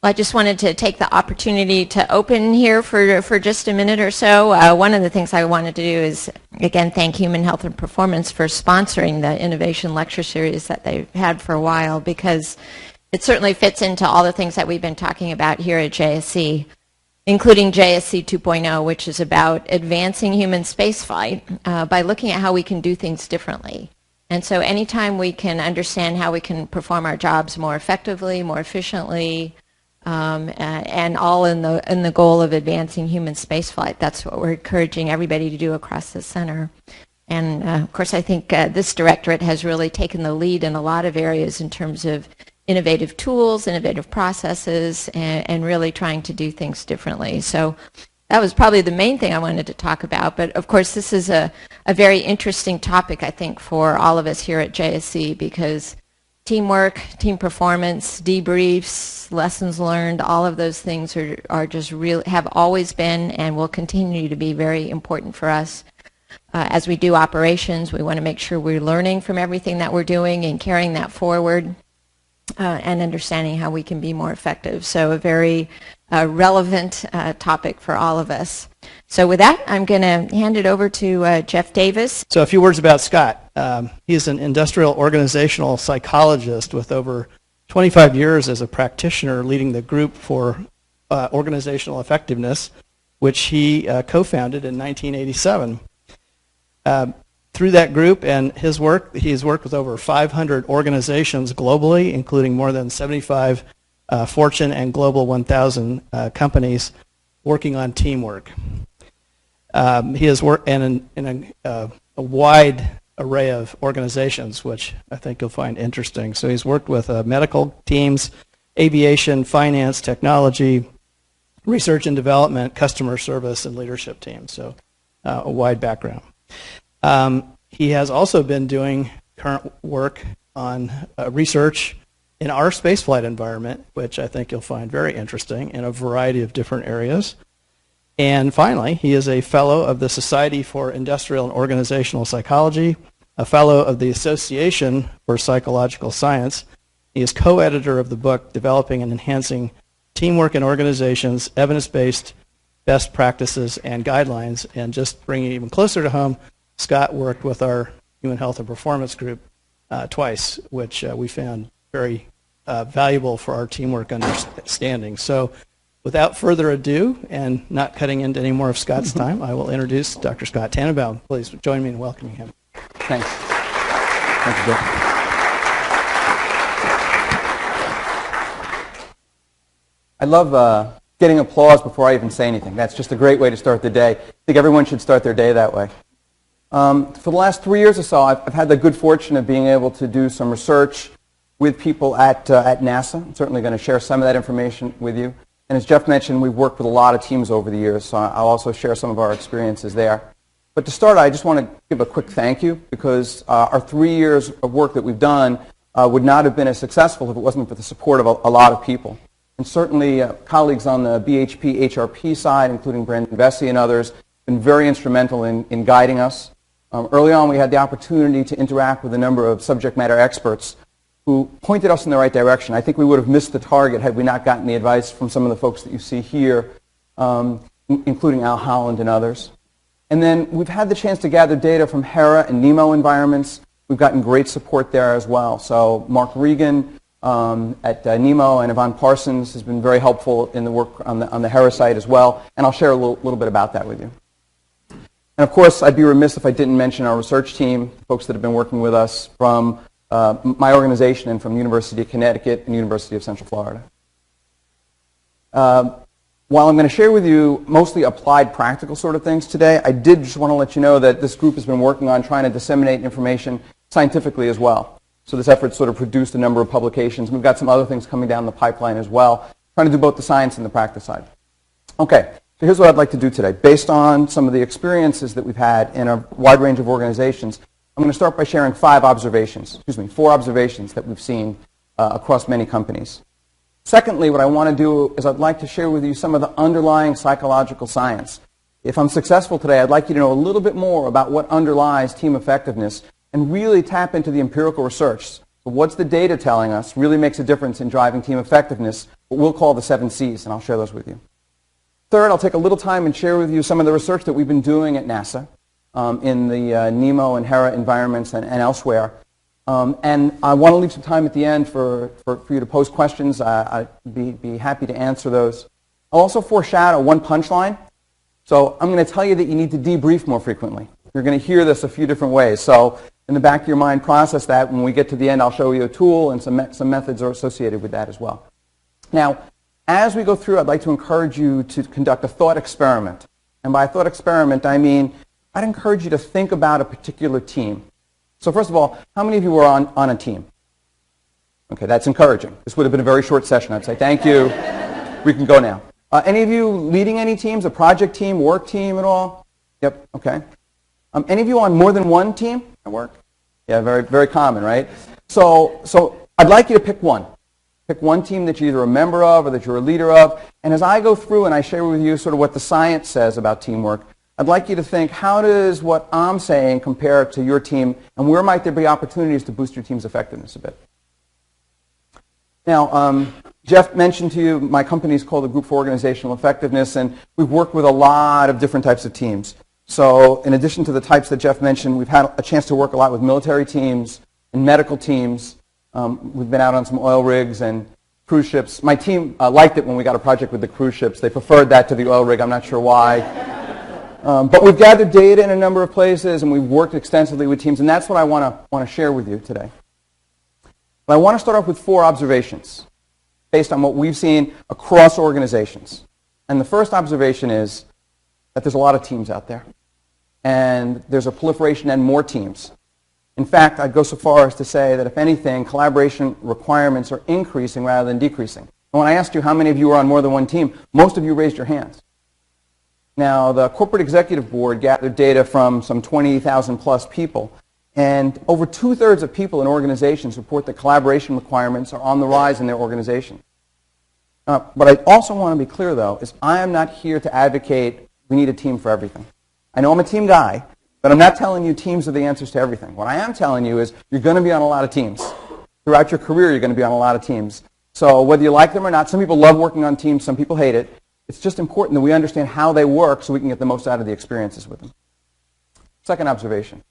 Well, I just wanted to take the opportunity to open here for just a minute or so. One of the things I wanted to do is, again, thank Human Health and Performance for sponsoring the Innovation Lecture Series that they've had for a while, because it certainly fits into all the things that we've been talking about here at JSC, including JSC 2.0, which is about advancing human spaceflight by looking at how we can do things differently. And so anytime we can understand how we can perform our jobs more effectively, more efficiently, and all in the goal of advancing human spaceflight. That's what we're encouraging everybody to do across the center. And of course, I think this directorate has really taken the lead in a lot of areas in terms of innovative tools, innovative processes, and really trying to do things differently. So that was probably the main thing I wanted to talk about. But of course, this is a very interesting topic, I think, for all of us here at JSC, because teamwork, team performance, debriefs, lessons learned, all of those things are just real, have always been and will continue to be very important for us. As we do operations, we want to make sure we're learning from everything that we're doing and carrying that forward and understanding how we can be more effective. So a very relevant topic for all of us. So with that, I'm going to hand it over to Jeff Davis. So a few words about Scott. He's an industrial organizational psychologist with over 25 years as a practitioner leading the group for organizational effectiveness, which he co-founded in 1987. Through that group and his work, he's worked with over 500 organizations globally, including more than 75 Fortune and Global 1000 companies working on teamwork. He has worked in a wide array of organizations, which I think you'll find interesting. So he's worked with medical teams, aviation, finance, technology, research and development, customer service, and leadership teams. So a wide background. He has also been doing current work on research in our spaceflight environment, which I think you'll find very interesting in a variety of different areas. And finally, he is a fellow of the Society for Industrial and Organizational Psychology, a fellow of the Association for Psychological Science. He is co-editor of the book Developing and Enhancing Teamwork in Organizations, Evidence-Based Best Practices and Guidelines. And just bringing it even closer to home, Scott worked with our Human Health and Performance group twice, which we found very valuable for our teamwork understanding. So without further ado, and not cutting into any more of Scott's time, I will introduce Dr. Scott Tannenbaum. Please join me in welcoming him. Thanks. Thank you, Bill. I love getting applause before I even say anything. That's just a great way to start the day. I think everyone should start their day that way. For the last 3 years or so, I've had the good fortune of being able to do some research with people at NASA. I'm certainly going to share some of that information with you. And as Jeff mentioned, we've worked with a lot of teams over the years, so I'll also share some of our experiences there. But to start, I just want to give a quick thank you, because our 3 years of work that we've done would not have been as successful if it wasn't for the support of a lot of people. And certainly colleagues on the BHP, HRP side, including Brandon Vesey and others, have been very instrumental in guiding us. Early on, we had the opportunity to interact with a number of subject matter experts who pointed us in the right direction. I think we would have missed the target had we not gotten the advice from some of the folks that you see here, including Al Holland and others. And then we've had the chance to gather data from Hera and NEMO environments. We've gotten great support there as well. So Mark Regan at NEMO and Yvonne Parsons has been very helpful in the work on the Hera site as well, and I'll share a little bit about that with you. And of course, I'd be remiss if I didn't mention our research team, folks that have been working with us from my organization and from University of Connecticut and University of Central Florida. While I'm going to share with you mostly applied practical sort of things today, I did just want to let you know that this group has been working on trying to disseminate information scientifically as well. So this effort sort of produced a number of publications. We've got some other things coming down the pipeline as well, trying to do both the science and the practice side. Okay, so here's what I'd like to do today. Based on some of the experiences that we've had in a wide range of organizations, I'm going to start by sharing four observations that we've seen across many companies. Secondly, what I want to do is I'd like to share with you some of the underlying psychological science. If I'm successful today, I'd like you to know a little bit more about what underlies team effectiveness and really tap into the empirical research. So But what's the data telling us really makes a difference in driving team effectiveness, what we'll call the 7 C's, and I'll share those with you. Third, I'll take a little time and share with you some of the research that we've been doing at NASA in the NEMO and HERA environments and elsewhere. And I want to leave some time at the end for you to pose questions. I'd be happy to answer those. I'll also foreshadow one punchline. So I'm going to tell you that you need to debrief more frequently. You're going to hear this a few different ways. So in the back of your mind, process that. When we get to the end, I'll show you a tool and some methods are associated with that as well. Now, as we go through, I'd like to encourage you to conduct a thought experiment. And by thought experiment, I mean I'd encourage you to think about a particular team. So first of all, how many of you were on a team? Okay, that's encouraging. This would have been a very short session. I'd say thank you. We can go now. Any of you leading any teams, a project team, work team at all? Yep, okay. Any of you on more than one team at work? Yeah, very, very common, right? So I'd like you to pick one. Pick one team that you're either a member of or that you're a leader of. And as I go through and I share with you sort of what the science says about teamwork, I'd like you to think, how does what I'm saying compare to your team, and where might there be opportunities to boost your team's effectiveness a bit? Now, Jeff mentioned to you my company is called the Group for Organizational Effectiveness, and we've worked with a lot of different types of teams. So in addition to the types that Jeff mentioned, we've had a chance to work a lot with military teams and medical teams. We've been out on some oil rigs and cruise ships. My team liked it when we got a project with the cruise ships. They preferred that to the oil rig. I'm not sure why. But we've gathered data in a number of places, and we've worked extensively with teams, and that's what I want to share with you today. But I want to start off with 4 observations based on what we've seen across organizations. And the first observation is that there's a lot of teams out there, and there's a proliferation and more teams. In fact, I'd go so far as to say that if anything, collaboration requirements are increasing rather than decreasing. And when I asked you how many of you are on more than one team, most of you raised your hands. Now, the Corporate Executive Board gathered data from some 20,000 plus people, and over 2/3 of people in organizations report that collaboration requirements are on the rise in their organization. What I also want to be clear, though, is I am not here to advocate we need a team for everything. I know I'm a team guy, but I'm not telling you teams are the answers to everything. What I am telling you is you're going to be on a lot of teams. Throughout your career, you're going to be on a lot of teams. So whether you like them or not, some people love working on teams, some people hate it. It's just important that we understand how they work so we can get the most out of the experiences with them. Second observation.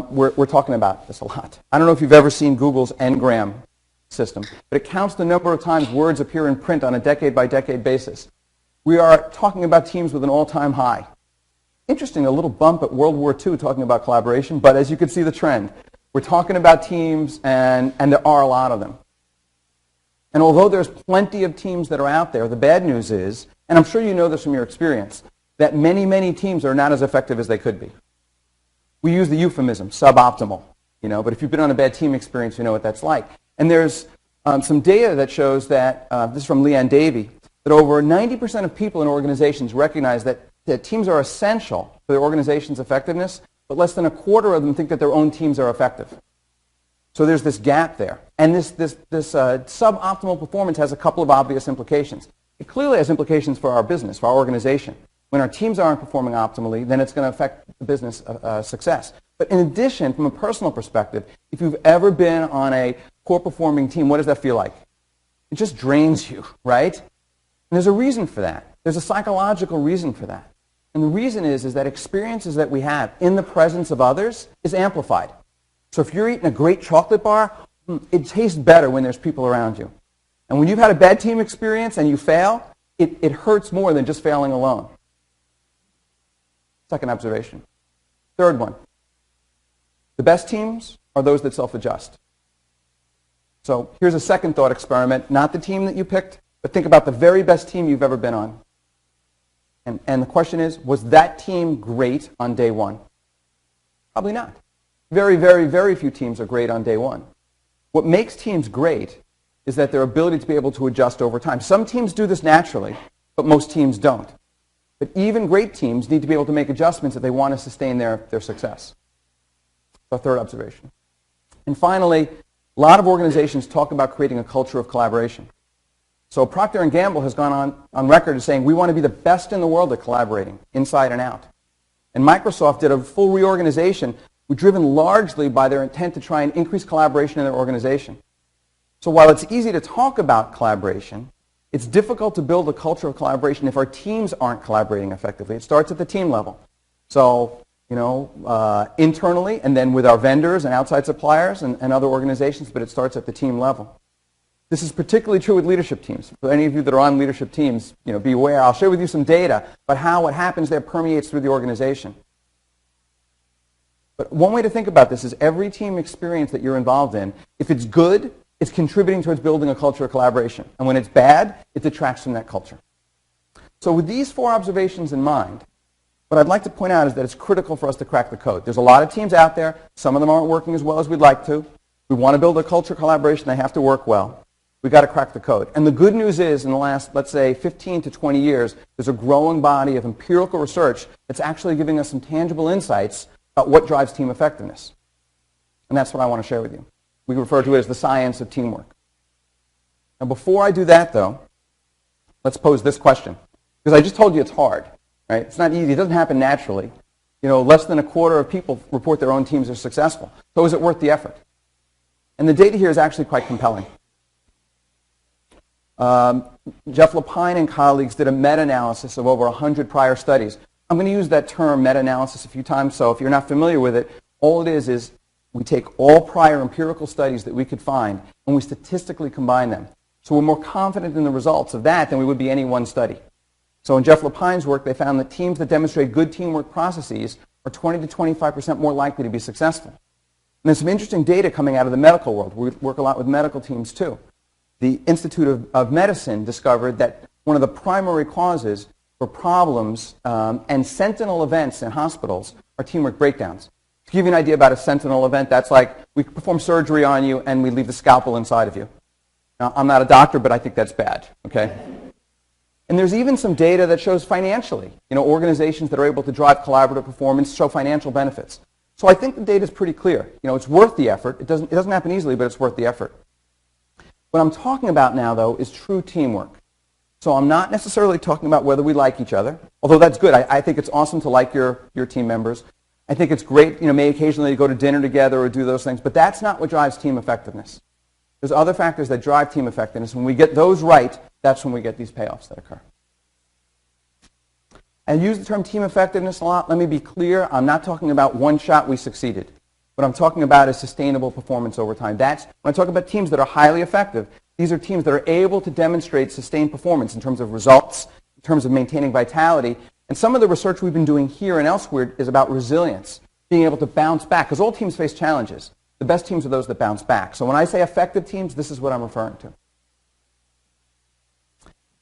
We're talking about this a lot. I don't know if you've ever seen Google's Ngram system, but it counts the number of times words appear in print on a decade-by-decade basis. We are talking about teams with an all-time high. Interesting, a little bump at World War II talking about collaboration, but as you can see the trend, we're talking about teams, and there are a lot of them. And although there's plenty of teams that are out there, the bad news is, and I'm sure you know this from your experience, that many, many teams are not as effective as they could be. We use the euphemism, suboptimal, but if you've been on a bad team experience, you know what that's like. And there's some data that shows that, this is from Leanne Davey, that over 90% of people in organizations recognize that teams are essential for their organization's effectiveness, but less than 1/4 of them think that their own teams are effective. So there's this gap there. And this suboptimal performance has a couple of obvious implications. It clearly has implications for our business, for our organization. When our teams aren't performing optimally, then it's going to affect the business success. But in addition, from a personal perspective, if you've ever been on a poor performing team, what does that feel like? It just drains you, right? And there's a reason for that. There's a psychological reason for that. And the reason is that experiences that we have in the presence of others is amplified. So if you're eating a great chocolate bar, it tastes better when there's people around you. And when you've had a bad team experience and you fail, it hurts more than just failing alone. Second observation. Third one. The best teams are those that self-adjust. So here's a second thought experiment. Not the team that you picked, but think about the very best team you've ever been on. And the question is, was that team great on day one? Probably not. Very, very, very few teams are great on day one. What makes teams great is that their ability to be able to adjust over time. Some teams do this naturally, but most teams don't. But even great teams need to be able to make adjustments if they want to sustain their success. So third observation. And finally, a lot of organizations talk about creating a culture of collaboration. So Procter & Gamble has gone on record as saying we want to be the best in the world at collaborating, inside and out. And Microsoft did a full reorganization were driven largely by their intent to try and increase collaboration in their organization. So while it's easy to talk about collaboration, it's difficult to build a culture of collaboration if our teams aren't collaborating effectively. It starts at the team level. So, internally, and then with our vendors and outside suppliers and other organizations, but it starts at the team level. This is particularly true with leadership teams. For any of you that are on leadership teams, be aware. I'll share with you some data about how what happens there permeates through the organization. But one way to think about this is every team experience that you're involved in, if it's good, it's contributing towards building a culture of collaboration. And when it's bad, it detracts from that culture. So with these 4 observations in mind, what I'd like to point out is that it's critical for us to crack the code. There's a lot of teams out there. Some of them aren't working as well as we'd like to. We want to build a culture of collaboration. They have to work well. We've got to crack the code. And the good news is in the last, let's say, 15 to 20 years, there's a growing body of empirical research that's actually giving us some tangible insights about what drives team effectiveness. And that's what I want to share with you. We refer to it as the science of teamwork. Now, before I do that, though, let's pose this question. Because I just told you it's hard. Right? It's not easy. It doesn't happen naturally. Less than a quarter of people report their own teams are successful. So is it worth the effort? And the data here is actually quite compelling. Jeff Lapine and colleagues did a meta-analysis of over 100 prior studies. I'm going to use that term meta-analysis a few times, so if you're not familiar with it, all it is we take all prior empirical studies that we could find and we statistically combine them. So we're more confident in the results of that than we would be any one study. So in Jeff Lapine's work, they found that teams that demonstrate good teamwork processes are 20 to 25% more likely to be successful. And there's some interesting data coming out of the medical world. We work a lot with medical teams too. The Institute of Medicine discovered that one of the primary causes for problems and sentinel events in hospitals are teamwork breakdowns. To give you an idea about a sentinel event, that's like we perform surgery on you and we leave the scalpel inside of you. Now, I'm not a doctor, but I think that's bad, okay? And there's even some data that shows financially, organizations that are able to drive collaborative performance show financial benefits. So I think the data is pretty clear. It's worth the effort. It doesn't happen easily, but it's worth the effort. What I'm talking about now, though, is true teamwork. So I'm not necessarily talking about whether we like each other, although that's good. I think it's awesome to like your team members. I think it's great, may occasionally go to dinner together or do those things, but that's not what drives team effectiveness. There's other factors that drive team effectiveness. When we get those right, that's when we get these payoffs that occur. I use the term team effectiveness a lot. Let me be clear. I'm not talking about one shot we succeeded. What I'm talking about is sustainable performance over time. When I talk about teams that are highly effective, these are teams that are able to demonstrate sustained performance in terms of results, in terms of maintaining vitality. And some of the research we've been doing here and elsewhere is about resilience, being able to bounce back, because all teams face challenges. The best teams are those that bounce back. So when I say effective teams, this is what I'm referring to.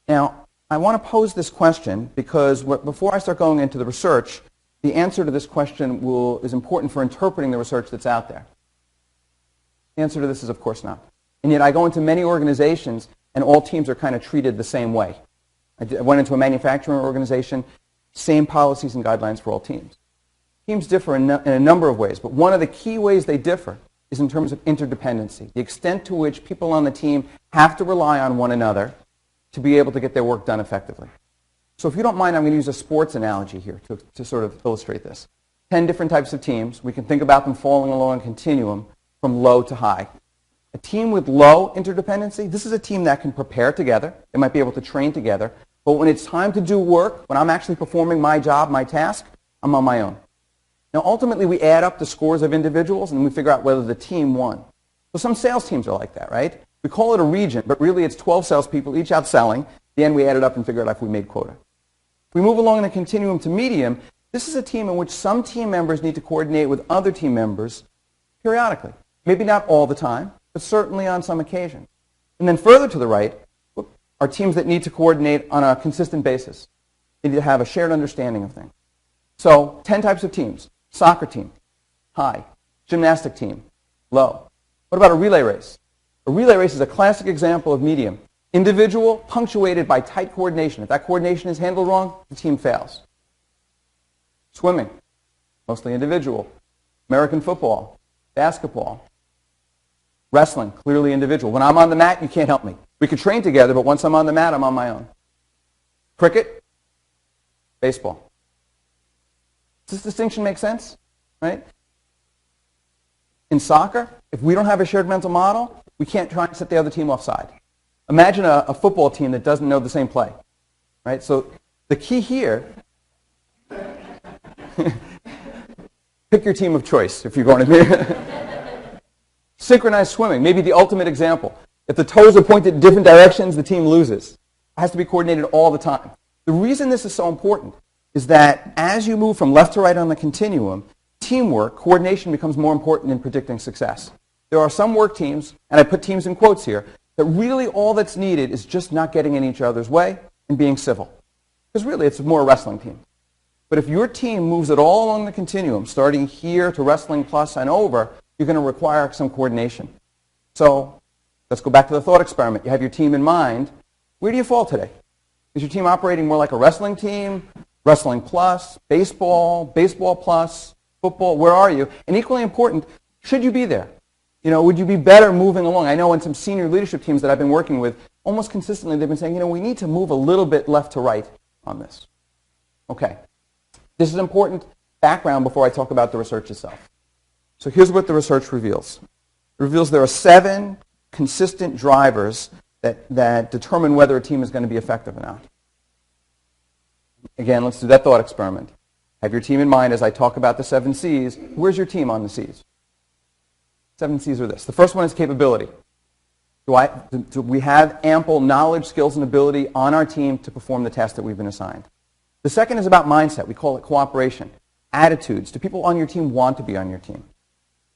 Now, I want to pose this question because before I start going into the research, the answer to this question is important for interpreting the research that's out there. The answer to this is, of course, not. And yet I go into many organizations, and all teams are kind of treated the same way. I went into a manufacturing organization, same policies and guidelines for all teams. Teams differ in a number of ways, but one of the key ways they differ is in terms of interdependency, the extent to which people on the team have to rely on one another to be able to get their work done effectively. So if you don't mind, I'm going to use a sports analogy here to sort of illustrate this. 10 different types of teams. We can think about them falling along a continuum from low to high. A team with low interdependency, this is a team that can prepare together. They might be able to train together. But when it's time to do work, when I'm actually performing my job, my task, I'm on my own. Now, ultimately, we add up the scores of individuals, and we figure out whether the team won. So some sales teams are like that, right? We call it a region, but really it's 12 salespeople, each out selling. At the end, we add it up and figure out if we made quota. If we move along in the continuum to medium, this is a team in which some team members need to coordinate with other team members periodically. Maybe not all the time, but certainly on some occasion. And then further to the right are teams that need to coordinate on a consistent basis. They need to have a shared understanding of things. So 10 types of teams. Soccer team, high. Gymnastic team, low. What about a relay race? A relay race is a classic example of medium. Individual, punctuated by tight coordination. If that coordination is handled wrong, the team fails. Swimming, mostly individual. American football, basketball. Wrestling, clearly individual. When I'm on the mat, you can't help me. We could train together, but once I'm on the mat, I'm on my own. Cricket, baseball. Does this distinction make sense? Right? in soccer, if we don't have a shared mental model, we can't try and set the other team offside. Imagine a football team that doesn't know the same play, right? So the key here, pick your team of choice if you're going to be. Synchronized swimming, maybe the ultimate example. If the toes are pointed in different directions, the team loses. It has to be coordinated all the time. The reason this is so important is that as you move from left to right on the continuum, teamwork, coordination becomes more important in predicting success. There are some work teams, and I put teams in quotes here, that really all that's needed is just not getting in each other's way and being civil. Because really it's more a wrestling team. But if your team moves it all along the continuum, starting here to wrestling plus and over, you're going to require some coordination. So let's go back to the thought experiment. You have your team in mind. Where do you fall today? Is your team operating more like a wrestling team, wrestling plus, baseball, baseball plus, football? Where are you? And equally important, should you be there? You know, would you be better moving along? I know in some senior leadership teams that I've been working with, almost consistently they've been saying, you know, we need to move a little bit left to right on this. Okay. This is important background before I talk about the research itself. So here's what the research reveals. It reveals there are 7 consistent drivers that determine whether a team is going to be effective or not. Again, let's do that thought experiment. Have your team in mind as I talk about the 7 C's. Where's your team on the C's? 7 C's are this. The first one is capability. Do we have ample knowledge, skills, and ability on our team to perform the task that we've been assigned? The second is about mindset. We call it cooperation. Attitudes. Do people on your team want to be on your team?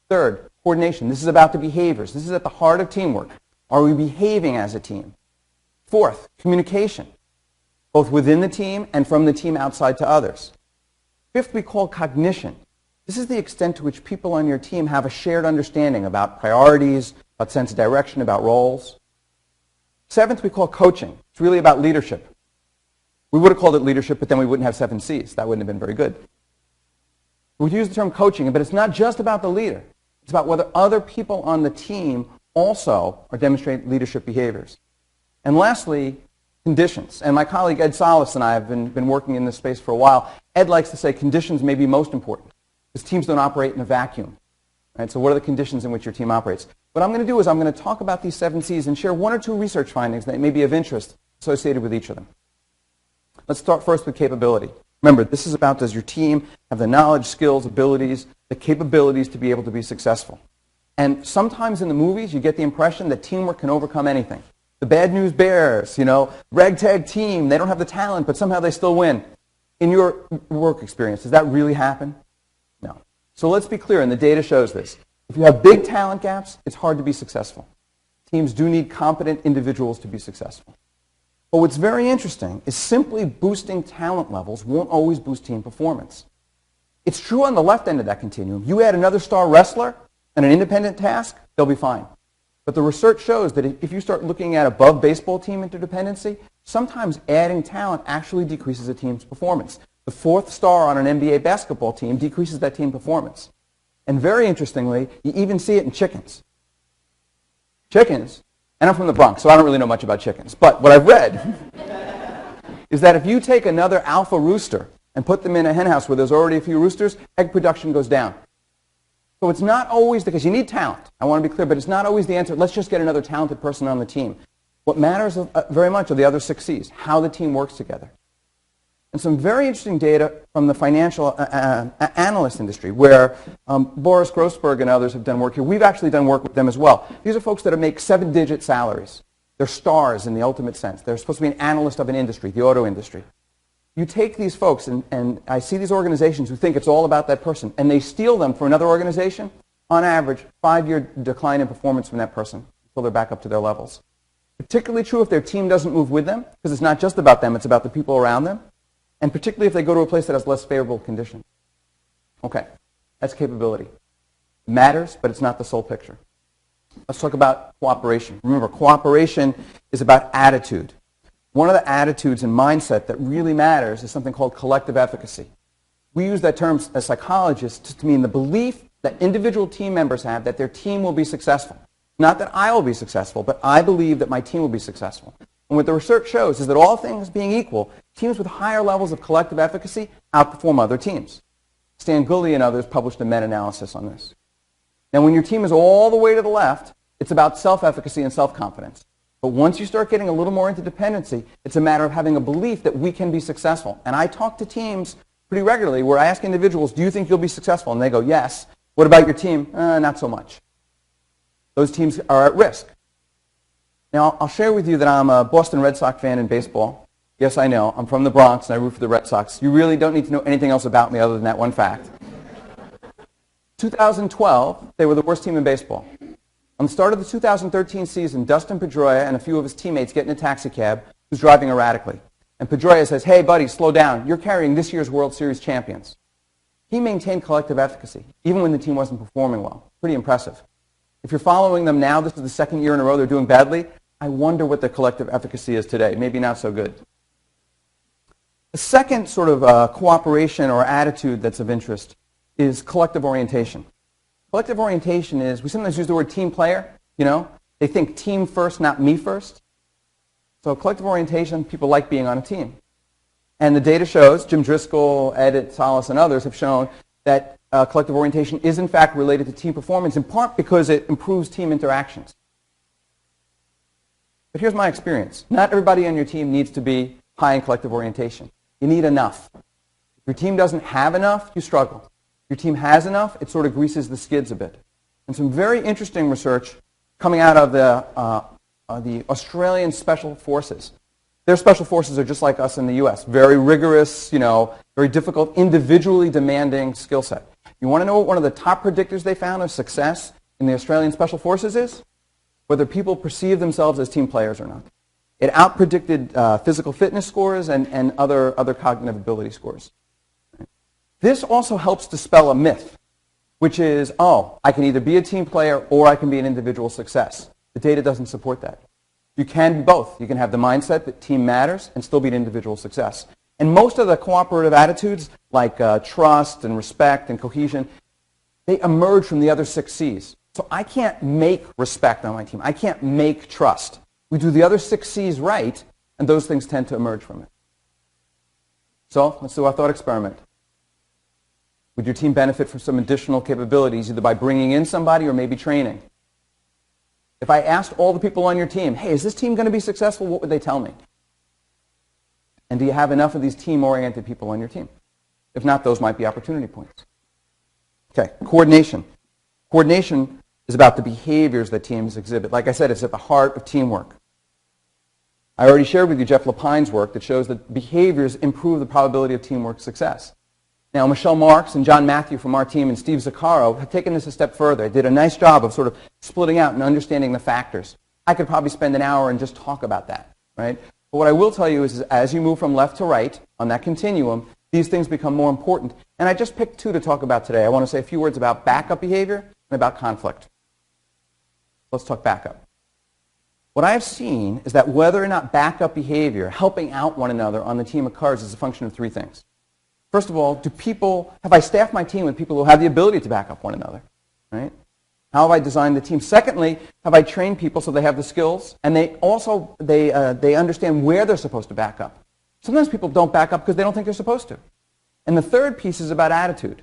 Third, coordination. This is about the behaviors. This is at the heart of teamwork. Are we behaving as a team? Fourth, communication, both within the team and from the team outside to others. Fifth, we call cognition. This is the extent to which people on your team have a shared understanding about priorities, about sense of direction, about roles. Seventh, we call coaching. It's really about leadership. We would have called it leadership, but then we wouldn't have 7 C's. That wouldn't have been very good. We use the term coaching, but it's not just about the leader. It's about whether other people on the team also are demonstrating leadership behaviors. And lastly, conditions. And my colleague Ed Solis and I have been working in this space for a while. Ed likes to say conditions may be most important because teams don't operate in a vacuum. Right? So what are the conditions in which your team operates? What I'm going to do is I'm going to talk about these 7 C's and share 1 or 2 research findings that may be of interest associated with each of them. Let's start first with capability. Remember, this is about does your team have the knowledge, skills, abilities, the capabilities to be able to be successful. And sometimes in the movies you get the impression that teamwork can overcome anything. The Bad News Bears, you know, ragtag team, they don't have the talent, but somehow they still win. In your work experience, does that really happen? No. So let's be clear, and the data shows this. If you have big talent gaps, it's hard to be successful. Teams do need competent individuals to be successful. But what's very interesting is simply boosting talent levels won't always boost team performance. It's true on the left end of that continuum. You add another star wrestler and an independent task, they'll be fine. But the research shows that if you start looking at above baseball team interdependency, sometimes adding talent actually decreases a team's performance. The 4th star on an NBA basketball team decreases that team performance. And very interestingly, you even see it in chickens. Chickens, and I'm from the Bronx, so I don't really know much about chickens, but what I've read is that if you take another alpha rooster and put them in a hen house where there's already a few roosters, egg production goes down. So it's not always because you need talent. I want to be clear, but it's not always the answer. Let's just get another talented person on the team. What matters very much are the other 6 C's, how the team works together. And some very interesting data from the financial analyst industry where Boris Grossberg and others have done work here. We've actually done work with them as well. These are folks that make 7-digit salaries. They're stars in the ultimate sense. They're supposed to be an analyst of an industry, the auto industry. You take these folks, and I see these organizations who think it's all about that person, and they steal them for another organization, on average, 5-year decline in performance from that person until they're back up to their levels. Particularly true if their team doesn't move with them, because it's not just about them, it's about the people around them, and particularly if they go to a place that has less favorable conditions. Okay, that's capability. It matters, but it's not the sole picture. Let's talk about cooperation. Remember, cooperation is about attitude. One of the attitudes and mindset that really matters is something called collective efficacy. We use that term as psychologists to mean the belief that individual team members have that their team will be successful. Not that I will be successful, but I believe that my team will be successful. And what the research shows is that all things being equal, teams with higher levels of collective efficacy outperform other teams. Stan Gulley and others published a meta-analysis on this. Now, when your team is all the way to the left, it's about self-efficacy and self-confidence. But once you start getting a little more into dependency, it's a matter of having a belief that we can be successful. And I talk to teams pretty regularly where I ask individuals, do you think you'll be successful? And they go, yes. What about your team? Not so much. Those teams are at risk. Now, I'll share with you that I'm a Boston Red Sox fan in baseball. Yes, I know. I'm from the Bronx, and I root for the Red Sox. You really don't need to know anything else about me other than that one fact. 2012, they were the worst team in baseball. On the start of the 2013 season, Dustin Pedroia and a few of his teammates get in a taxi cab who's driving erratically. And Pedroia says, hey, buddy, slow down. You're carrying this year's World Series champions. He maintained collective efficacy, even when the team wasn't performing well. Pretty impressive. If you're following them now, this is the second year in a row they're doing badly, I wonder what their collective efficacy is today. Maybe not so good. The second sort of cooperation or attitude that's of interest is collective orientation. Collective orientation is, we sometimes use the word team player, you know. They think team first, not me first. So collective orientation, people like being on a team. And the data shows, Jim Driscoll, Edit, Solis, and others have shown that collective orientation is in fact related to team performance, in part because it improves team interactions. But here's my experience. Not everybody on your team needs to be high in collective orientation. You need enough. If your team doesn't have enough, you struggle. If your team has enough, it sort of greases the skids a bit. And some very interesting research coming out of the Australian Special Forces. Their special forces are just like us in the U.S. Very rigorous, you know, very difficult, individually demanding skill set. You want to know what one of the top predictors they found of success in the Australian Special Forces is? Whether people perceive themselves as team players or not. It outpredicted physical fitness scores and other cognitive ability scores. This also helps dispel a myth, which is, oh, I can either be a team player or I can be an individual success. The data doesn't support that. You can be both. You can have the mindset that team matters and still be an individual success. And most of the cooperative attitudes, like trust and respect and cohesion, they emerge from the other 6 C's. So I can't make respect on my team. I can't make trust. We do the other 6 C's right, and those things tend to emerge from it. So let's do our thought experiment. Would your team benefit from some additional capabilities, either by bringing in somebody or maybe training? If I asked all the people on your team, hey, is this team going to be successful, what would they tell me? And do you have enough of these team-oriented people on your team? If not, those might be opportunity points. Okay, coordination. Coordination is about the behaviors that teams exhibit. Like I said, it's at the heart of teamwork. I already shared with you Jeff Lapine's work that shows that behaviors improve the probability of teamwork success. Now, Michelle Marks and John Matthew from our team and Steve Zaccaro have taken this a step further. They did a nice job of sort of splitting out and understanding the factors. I could probably spend an hour and just talk about that, right? But what I will tell you is as you move from left to right on that continuum, these things become more important. And I just picked 2 to talk about today. I want to say a few words about backup behavior and about conflict. Let's talk backup. What I have seen is that whether or not backup behavior, helping out one another on the team occurs, is a function of 3 things. First of all, have I staffed my team with people who have the ability to back up one another? Right? How have I designed the team? Secondly, have I trained people so they have the skills and they understand where they're supposed to back up? Sometimes people don't back up because they don't think they're supposed to. And the third piece is about attitude.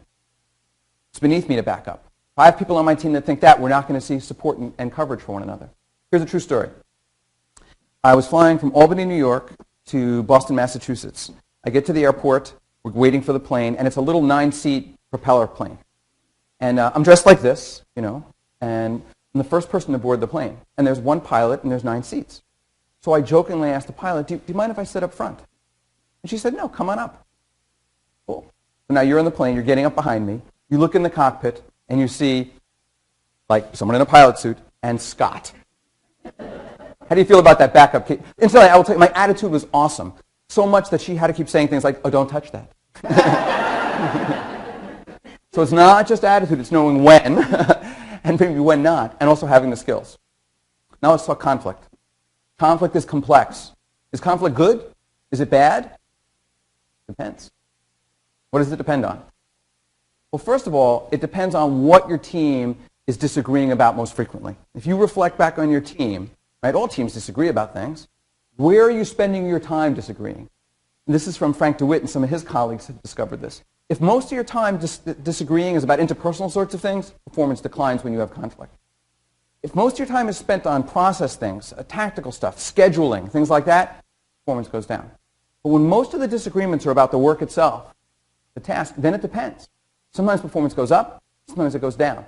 It's beneath me to back up. If I have people on my team that think that, we're not going to see support and coverage for one another. Here's a true story. I was flying from Albany, New York to Boston, Massachusetts. I get to the airport. We're waiting for the plane, and it's a little 9-seat propeller plane. And I'm dressed like this, you know, and I'm the first person to board the plane. And there's one pilot, and there's 9 seats. So I jokingly asked the pilot, do you mind if I sit up front? And she said, no, come on up. Cool. So now you're in the plane, you're getting up behind me. You look in the cockpit, and you see, like, someone in a pilot suit and Scott. How do you feel about that backup? Instantly, I will tell you, my attitude was awesome. So much that she had to keep saying things like, oh, don't touch that. So it's not just attitude, it's knowing when, and maybe when not, and also having the skills. Now let's talk conflict. Conflict is complex. Is conflict good? Is it bad? Depends. What does it depend on? Well, first of all, it depends on what your team is disagreeing about most frequently. If you reflect back on your team, right, all teams disagree about things. Where are you spending your time disagreeing? And this is from Frank DeWitt, and some of his colleagues have discovered this. If most of your time disagreeing is about interpersonal sorts of things, performance declines when you have conflict. If most of your time is spent on process things, tactical stuff, scheduling, things like that, performance goes down. But when most of the disagreements are about the work itself, the task, then it depends. Sometimes performance goes up, sometimes it goes down.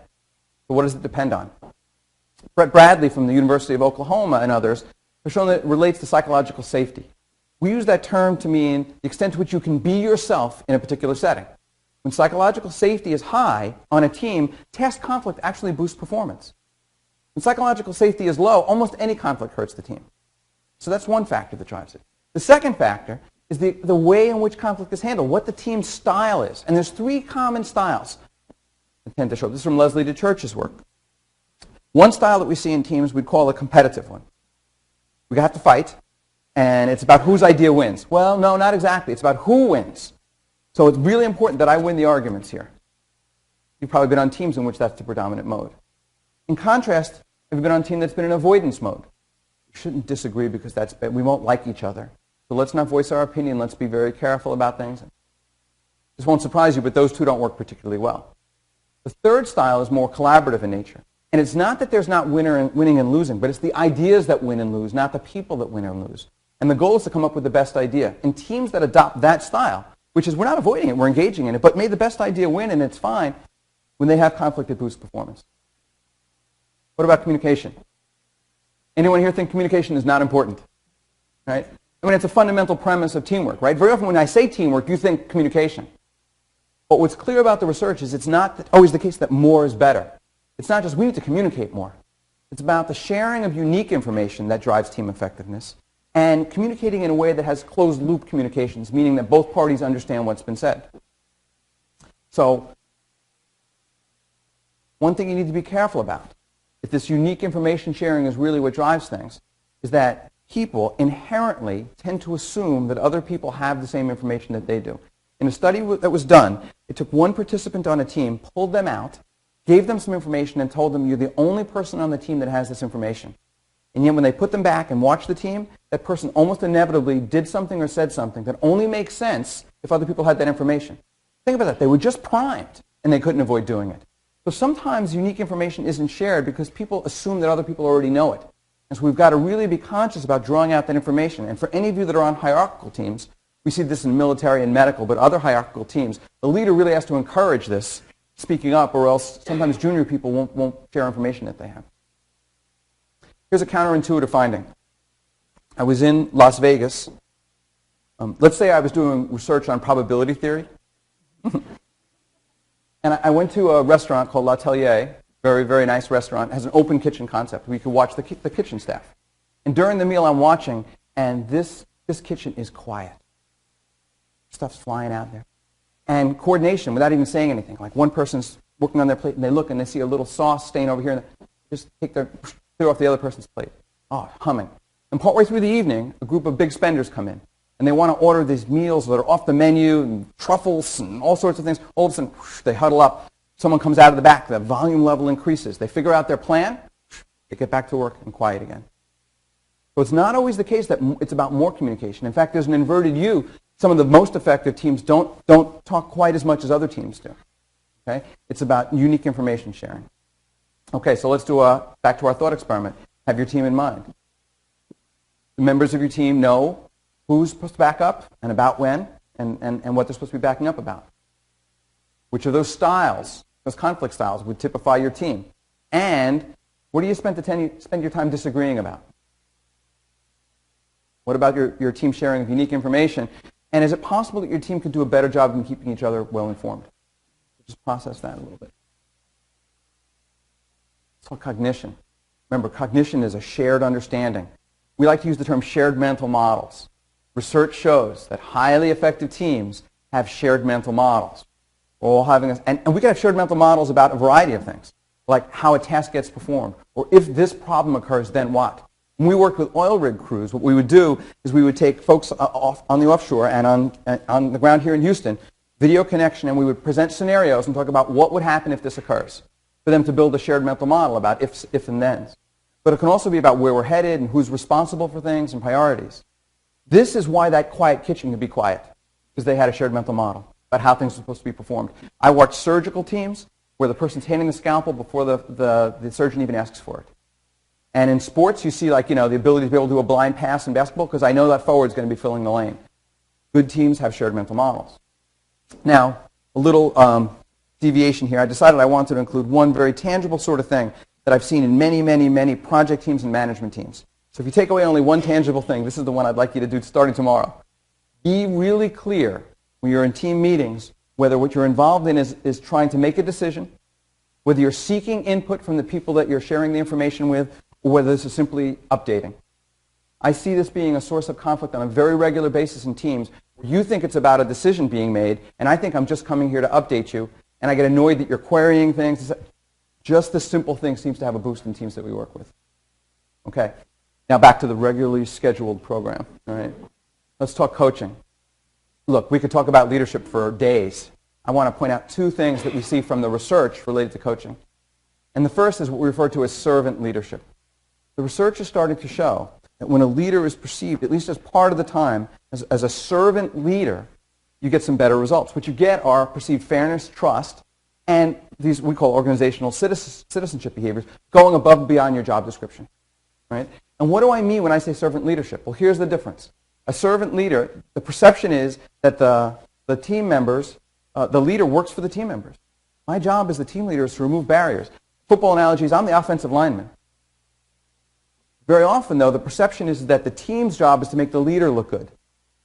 But what does it depend on? Brett Bradley from the University of Oklahoma and others have shown that it relates to psychological safety. We use that term to mean the extent to which you can be yourself in a particular setting. When psychological safety is high on a team, task conflict actually boosts performance. When psychological safety is low, almost any conflict hurts the team. So that's one factor that drives it. The second factor is the way in which conflict is handled, what the team's style is. And there's 3 common styles that tend to show up. This is from Leslie DeChurch's work. One style that we see in teams we'd call a competitive one. We have to fight, and it's about whose idea wins. Well, no, not exactly. It's about who wins. So it's really important that I win the arguments here. You've probably been on teams in which that's the predominant mode. In contrast, have you been on a team that's been in avoidance mode? We shouldn't disagree because we won't like each other. So let's not voice our opinion. Let's be very careful about things. This won't surprise you, but those two don't work particularly well. The third style is more collaborative in nature. And it's not that there's not winning and losing, but it's the ideas that win and lose, not the people that win and lose. And the goal is to come up with the best idea. In teams that adopt that style, which is we're not avoiding it, we're engaging in it, but may the best idea win and it's fine, when they have conflict, it boosts performance. What about communication? Anyone here think communication is not important? Right? I mean, it's a fundamental premise of teamwork, right? Very often when I say teamwork, you think communication. But what's clear about the research is it's not always the case that more is better. It's not just we need to communicate more. It's about the sharing of unique information that drives team effectiveness and communicating in a way that has closed-loop communications, meaning that both parties understand what's been said. So one thing you need to be careful about, if this unique information sharing is really what drives things, is that people inherently tend to assume that other people have the same information that they do. In a study that was done, it took one participant on a team, pulled them out, gave them some information, and told them, you're the only person on the team that has this information. And yet when they put them back and watched the team, that person almost inevitably did something or said something that only makes sense if other people had that information. Think about that. They were just primed, and they couldn't avoid doing it. So sometimes unique information isn't shared because people assume that other people already know it. And so we've got to really be conscious about drawing out that information. And for any of you that are on hierarchical teams, we see this in military and medical, but other hierarchical teams, the leader really has to encourage this, speaking up, or else sometimes junior people won't share information that they have. Here's a counterintuitive finding. I was in Las Vegas. Let's say I was doing research on probability theory. And I went to a restaurant called L'Atelier, very, very nice restaurant. It has an open kitchen concept where you could watch the kitchen staff. And during the meal I'm watching, and this kitchen is quiet. Stuff's flying out there. And coordination without even saying anything. Like one person's working on their plate and they look and they see a little sauce stain over here and they just clear off the other person's plate. Oh, humming. And partway through the evening, a group of big spenders come in. And they want to order these meals that are off the menu, and truffles and all sorts of things. All of a sudden, whoosh, they huddle up. Someone comes out of the back. The volume level increases. They figure out their plan. Whoosh, they get back to work and quiet again. So it's not always the case that it's about more communication. In fact, there's an inverted U. Some of the most effective teams don't talk quite as much as other teams do. Okay? It's about unique information sharing. Okay, so let's do back to our thought experiment. Have your team in mind. The members of your team know who's supposed to back up and about when and what they're supposed to be backing up about. Which of those styles, those conflict styles, would typify your team? And what do you spend your time disagreeing about? What about your team sharing of unique information? And is it possible that your team could do a better job in keeping each other well informed? Just process that a little bit. It's called cognition. Remember, cognition is a shared understanding. We like to use the term shared mental models. Research shows that highly effective teams have shared mental models. We're all having and we can have shared mental models about a variety of things, like how a task gets performed, or if this problem occurs, then what? When we worked with oil rig crews, what we would do is we would take folks on the offshore and on the ground here in Houston, video connection, and we would present scenarios and talk about what would happen if this occurs, for them to build a shared mental model about if and thens. But it can also be about where we're headed and who's responsible for things and priorities. This is why that quiet kitchen could be quiet, because they had a shared mental model. about how things are supposed to be performed. I watch surgical teams where the person's handing the scalpel before the surgeon even asks for it. And in sports, you see like, the ability to be able to do a blind pass in basketball because I know that forward's going to be filling the lane. Good teams have shared mental models. Now, a little deviation here. I decided I wanted to include one very tangible sort of thing that I've seen in many, many, many project teams and management teams. So if you take away only one tangible thing, this is the one I'd like you to do starting tomorrow. Be really clear when you're in team meetings whether what you're involved in is trying to make a decision, whether you're seeking input from the people that you're sharing the information with, or whether this is simply updating. I see this being a source of conflict on a very regular basis in teams where you think it's about a decision being made, and I think I'm just coming here to update you, and I get annoyed that you're querying things. Just this simple thing seems to have a boost in teams that we work with. Okay, now back to the regularly scheduled program. All right, let's talk coaching. Look, we could talk about leadership for days. I want to point out two things that we see from the research related to coaching. And the first is what we refer to as servant leadership. The research is starting to show that when a leader is perceived, at least as part of the time, as a servant leader, you get some better results. What you get are perceived fairness, trust, and these we call organizational citizenship behaviors, going above and beyond your job description. Right? And what do I mean when I say servant leadership? Well, here's the difference. A servant leader, the perception is that the team members, the leader works for the team members. My job as the team leader is to remove barriers. Football analogies, I'm the offensive lineman. Very often, though, the perception is that the team's job is to make the leader look good.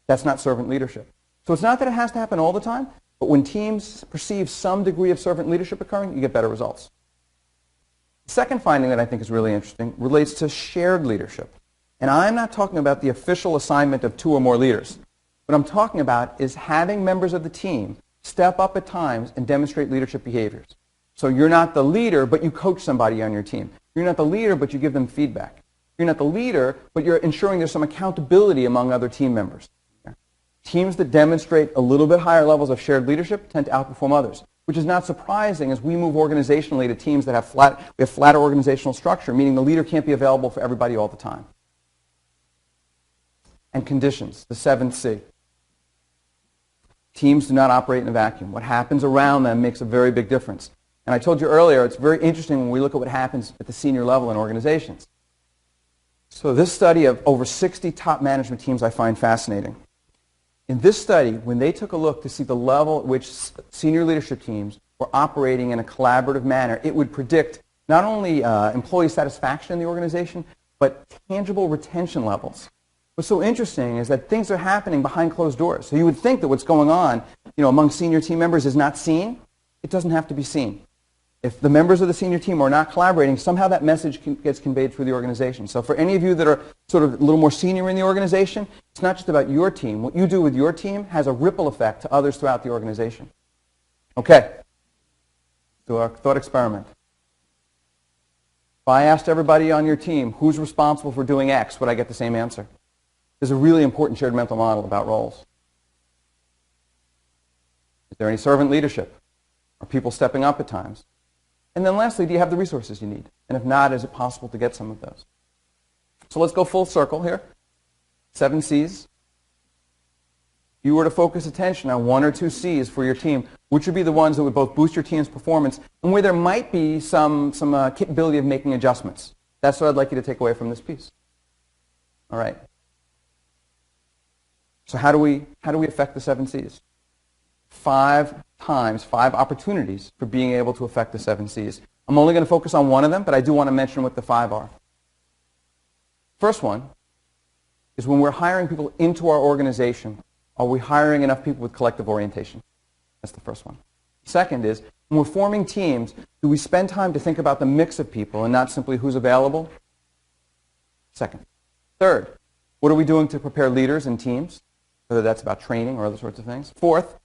That's not servant leadership. So it's not that it has to happen all the time, but when teams perceive some degree of servant leadership occurring, you get better results. The second finding that I think is really interesting relates to shared leadership. And I'm not talking about the official assignment of 2 or more leaders. What I'm talking about is having members of the team step up at times and demonstrate leadership behaviors. So you're not the leader, but you coach somebody on your team. You're not the leader, but you give them feedback. You're not the leader, but you're ensuring there's some accountability among other team members. Teams that demonstrate a little bit higher levels of shared leadership tend to outperform others, which is not surprising as we move organizationally to teams that have flatter organizational structure, meaning the leader can't be available for everybody all the time. And conditions, the 7th C. Teams do not operate in a vacuum. What happens around them makes a very big difference. And I told you earlier, it's very interesting when we look at what happens at the senior level in organizations. So this study of over 60 top management teams I find fascinating. In this study, when they took a look to see the level at which senior leadership teams were operating in a collaborative manner, it would predict not only employee satisfaction in the organization, but tangible retention levels. What's so interesting is that things are happening behind closed doors. So you would think that what's going on, among senior team members is not seen. It doesn't have to be seen. If the members of the senior team are not collaborating, somehow that message gets conveyed through the organization. So for any of you that are sort of a little more senior in the organization, it's not just about your team. What you do with your team has a ripple effect to others throughout the organization. Okay. Do our thought experiment. If I asked everybody on your team who's responsible for doing X, would I get the same answer? There's a really important shared mental model about roles. Is there any servant leadership? Are people stepping up at times? And then lastly, do you have the resources you need? And if not, is it possible to get some of those? So let's go full circle here. 7 C's. If you were to focus attention on 1 or 2 C's for your team, which would be the ones that would both boost your team's performance and where there might be some capability of making adjustments? That's what I'd like you to take away from this piece. All right. So how do we affect the 7 C's? 5 opportunities for being able to affect the 7 C's. I'm only going to focus on one of them, but I do want to mention what the 5 are. First one is when we're hiring people into our organization, are we hiring enough people with collective orientation? That's the first one. Second is, when we're forming teams, do we spend time to think about the mix of people and not simply who's available? Second. Third, what are we doing to prepare leaders and teams, whether that's about training or other sorts of things? Fourth,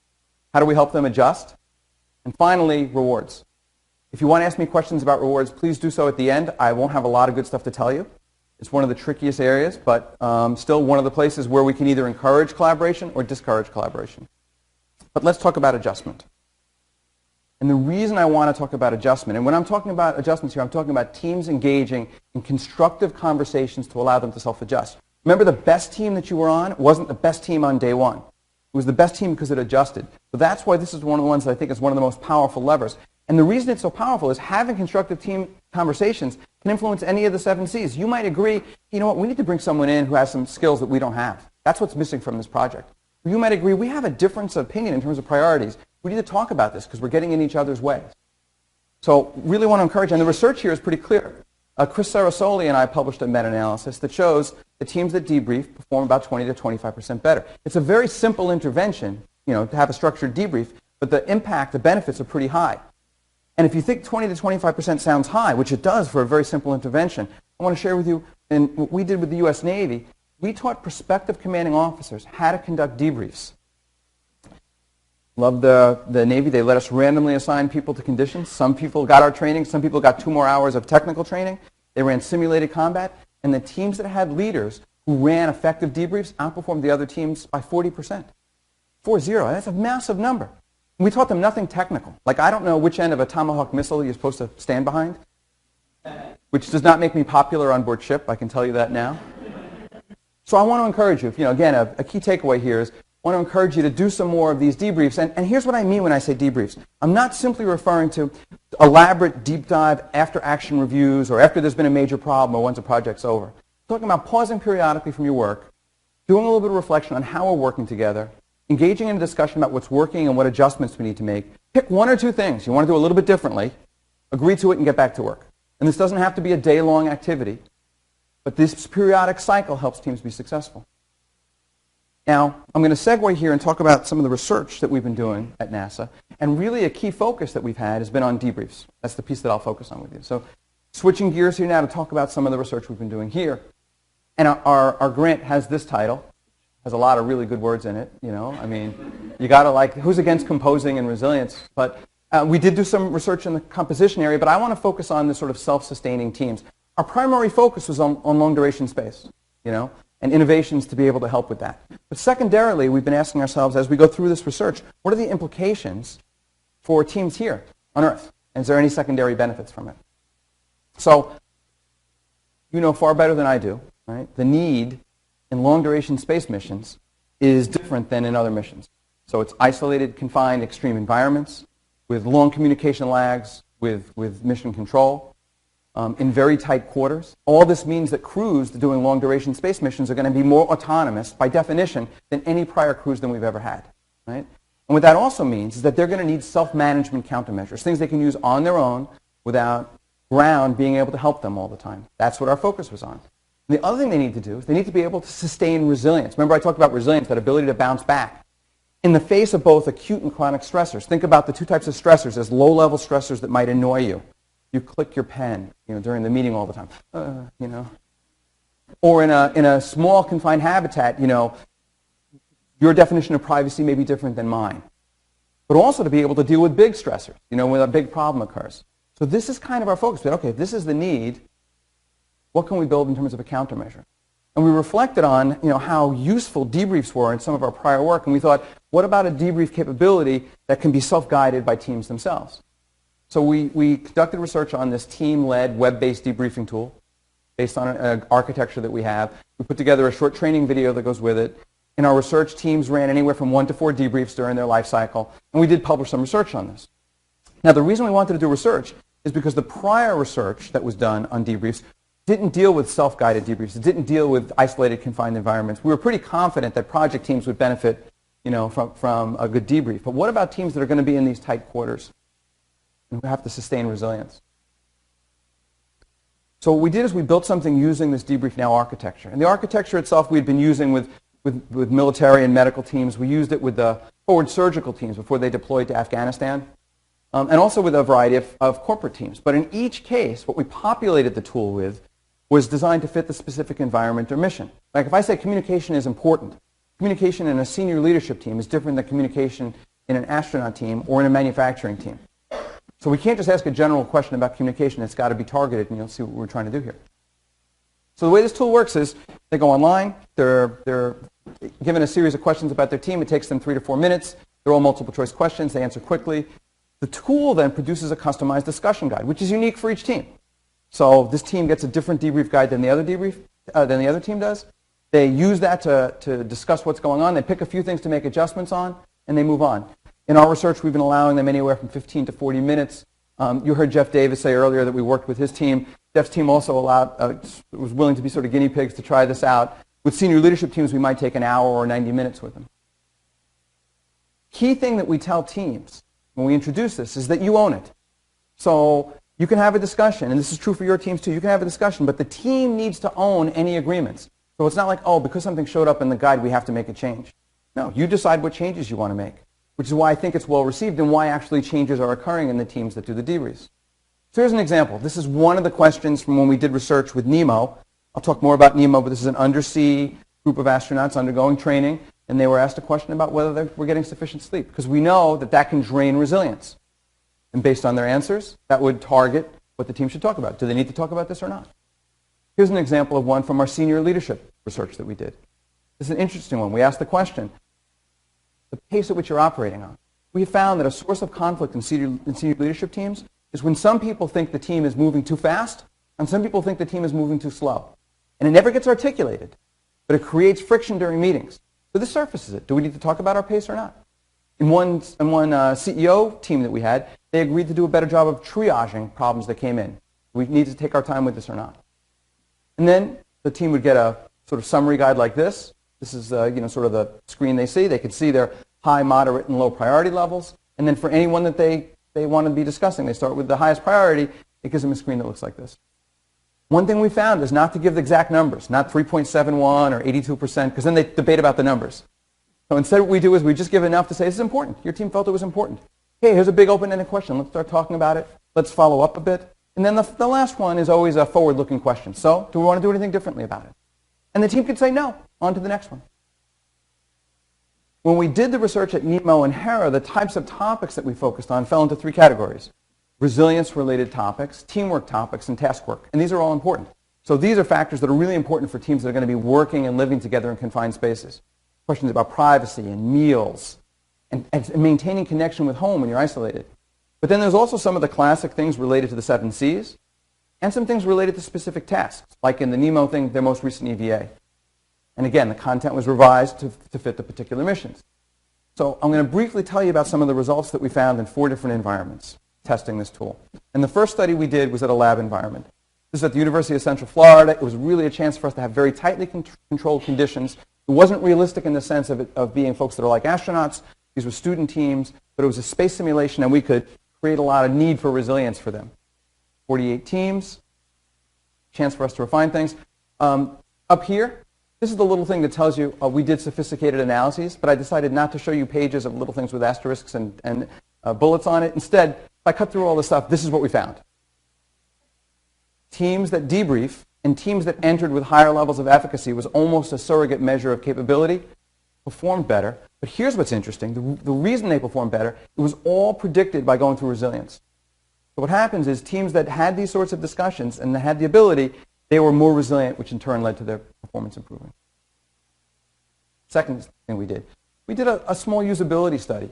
how do we help them adjust? And finally, rewards. If you want to ask me questions about rewards, please do so at the end. I won't have a lot of good stuff to tell you. It's one of the trickiest areas, but still one of the places where we can either encourage collaboration or discourage collaboration. But let's talk about adjustment. And the reason I want to talk about adjustment, and when I'm talking about adjustments here, I'm talking about teams engaging in constructive conversations to allow them to self-adjust. Remember, the best team that you were on wasn't the best team on day one. It was the best team because it adjusted. So that's why this is one of the ones that I think is one of the most powerful levers. And the reason it's so powerful is having constructive team conversations can influence any of the 7 C's. You might agree, you know what, we need to bring someone in who has some skills that we don't have. That's what's missing from this project. Or you might agree, we have a difference of opinion in terms of priorities. We need to talk about this because we're getting in each other's ways. So really want to encourage, and the research here is pretty clear. Chris Sarasoli and I published a meta-analysis that shows the teams that debrief perform about 20 to 25% better. It's a very simple intervention, to have a structured debrief, but the impact, the benefits are pretty high. And if you think 20 to 25% sounds high, which it does for a very simple intervention, I want to share with you, and what we did with the U.S. Navy, we taught prospective commanding officers how to conduct debriefs. Love the Navy. They let us randomly assign people to conditions. Some people got our training. Some people got 2 more hours of technical training. They ran simulated combat. And the teams that had leaders who ran effective debriefs outperformed the other teams by 40%. 40. That's a massive number. And we taught them nothing technical. Like, I don't know which end of a Tomahawk missile you're supposed to stand behind, which does not make me popular on board ship. I can tell you that now. So I want to encourage you, again, a key takeaway here is I want to encourage you to do some more of these debriefs. And here's what I mean when I say debriefs. I'm not simply referring to elaborate deep dive after action reviews or after there's been a major problem or once a project's over. I'm talking about pausing periodically from your work, doing a little bit of reflection on how we're working together, engaging in a discussion about what's working and what adjustments we need to make. Pick 1 or 2 things you want to do a little bit differently, agree to it, and get back to work. And this doesn't have to be a day-long activity, but this periodic cycle helps teams be successful. Now, I'm going to segue here and talk about some of the research that we've been doing at NASA. And really a key focus that we've had has been on debriefs. That's the piece that I'll focus on with you. So switching gears here now to talk about some of the research we've been doing here. And our grant has this title. Has a lot of really good words in it, I mean, you got to who's against composing and resilience? But we did do some research in the composition area, but I want to focus on the sort of self-sustaining teams. Our primary focus was on long-duration space, and innovations to be able to help with that. But secondarily, we've been asking ourselves, as we go through this research, what are the implications for teams here on Earth? And is there any secondary benefits from it? So, you know far better than I do, right? The need in long-duration space missions is different than in other missions. So it's isolated, confined, extreme environments with long communication lags, with mission control. In very tight quarters. All this means that crews doing long-duration space missions are going to be more autonomous, by definition, than any prior crews than we've ever had. Right? And what that also means is that they're going to need self-management countermeasures, things they can use on their own without ground being able to help them all the time. That's what our focus was on. And the other thing they need to do is they need to be able to sustain resilience. Remember I talked about resilience, that ability to bounce back. In the face of both acute and chronic stressors, think about the 2 types of stressors as low-level stressors that might annoy you. You click your pen, during the meeting all the time, Or in a small confined habitat, your definition of privacy may be different than mine. But also to be able to deal with big stressors, when a big problem occurs. So this is kind of our focus. Okay, if this is the need, what can we build in terms of a countermeasure? And we reflected on, how useful debriefs were in some of our prior work, and we thought, what about a debrief capability that can be self-guided by teams themselves? So we conducted research on this team-led, web-based debriefing tool based on an architecture that we have. We put together a short training video that goes with it. In our research, teams ran anywhere from 1 to 4 debriefs during their life cycle, and we did publish some research on this. Now, the reason we wanted to do research is because the prior research that was done on debriefs didn't deal with self-guided debriefs. It didn't deal with isolated, confined environments. We were pretty confident that project teams would benefit, from a good debrief. But what about teams that are going to be in these tight quarters? And we have to sustain resilience. So what we did is we built something using this Debrief Now architecture. And the architecture itself we had been using with military and medical teams. We used it with the forward surgical teams before they deployed to Afghanistan, and also with a variety of corporate teams. But in each case, what we populated the tool with was designed to fit the specific environment or mission. Like if I say communication is important, communication in a senior leadership team is different than communication in an astronaut team or in a manufacturing team. So we can't just ask a general question about communication. It's got to be targeted, and you'll see what we're trying to do here. So the way this tool works is they go online. They're given a series of questions about their team. It takes them 3 to 4 minutes. They're all multiple choice questions. They answer quickly. The tool then produces a customized discussion guide, which is unique for each team. So this team gets a different debrief guide than the other team does. They use that to discuss what's going on. They pick a few things to make adjustments on, and they move on. In our research, we've been allowing them anywhere from 15 to 40 minutes. You heard Jeff Davis say earlier that we worked with his team. Jeff's team also was willing to be sort of guinea pigs to try this out. With senior leadership teams, we might take an hour or 90 minutes with them. Key thing that we tell teams when we introduce this is that you own it. So you can have a discussion, and this is true for your teams too. You can have a discussion, but the team needs to own any agreements. So it's not like, oh, because something showed up in the guide, we have to make a change. No, you decide what changes you want to make, which is why I think it's well received and why actually changes are occurring in the teams that do the debriefs. So here's an example. This is one of the questions from when we did research with Nemo. I'll talk more about Nemo, but this is an undersea group of astronauts undergoing training, and they were asked a question about whether they were getting sufficient sleep, because we know that that can drain resilience. And based on their answers, that would target what the team should talk about. Do they need to talk about this or not? Here's an example of one from our senior leadership research that we did. This is an interesting one. We asked the question, the pace at which you're operating on. We found that a source of conflict in senior leadership teams is when some people think the team is moving too fast and some people think the team is moving too slow. And it never gets articulated, but it creates friction during meetings. So this surfaces it. Do we need to talk about our pace or not? In one CEO team that we had, they agreed to do a better job of triaging problems that came in. We need to take our time with this or not. And then the team would get a sort of summary guide like this. This is sort of the screen they see. They can see their high, moderate, and low priority levels. And then for anyone that they want to be discussing, they start with the highest priority. It gives them a screen that looks like this. One thing we found is not to give the exact numbers, not 3.71 or 82%, because then they debate about the numbers. So instead what we do is we just give enough to say, this is important. Your team felt it was important. Hey, here's a big open-ended question. Let's start talking about it. Let's follow up a bit. And then the last one is always a forward-looking question. So do we want to do anything differently about it? And the team could say no. On to the next one. When we did the research at Nemo and Hera, the types of topics that we focused on fell into three categories. Resilience-related topics, teamwork topics, and task work. And these are all important. So these are factors that are really important for teams that are going to be working and living together in confined spaces. Questions about privacy and meals and maintaining connection with home when you're isolated. But then there's also some of the classic things related to the 7 Cs and some things related to specific tasks, like in the Nemo thing, their most recent EVA. And again, the content was revised to fit the particular missions. So I'm going to briefly tell you about some of the results that we found in 4 different environments testing this tool. And the first study we did was at a lab environment. This is at the University of Central Florida. It was really a chance for us to have very tightly controlled conditions. It wasn't realistic in the sense of being folks that are like astronauts. These were student teams, but it was a space simulation, and we could create a lot of need for resilience for them. 48 teams, chance for us to refine things. Up here, this is the little thing that tells you we did sophisticated analyses, but I decided not to show you pages of little things with asterisks and bullets on it. Instead, if I cut through all this stuff, this is what we found. Teams that debrief and teams that entered with higher levels of efficacy was almost a surrogate measure of capability, performed better. But here's what's interesting. The reason they performed better, it was all predicted by going through resilience. So what happens is teams that had these sorts of discussions and that had the ability, they were more resilient, which in turn led to their performance improving. Second thing we did a small usability study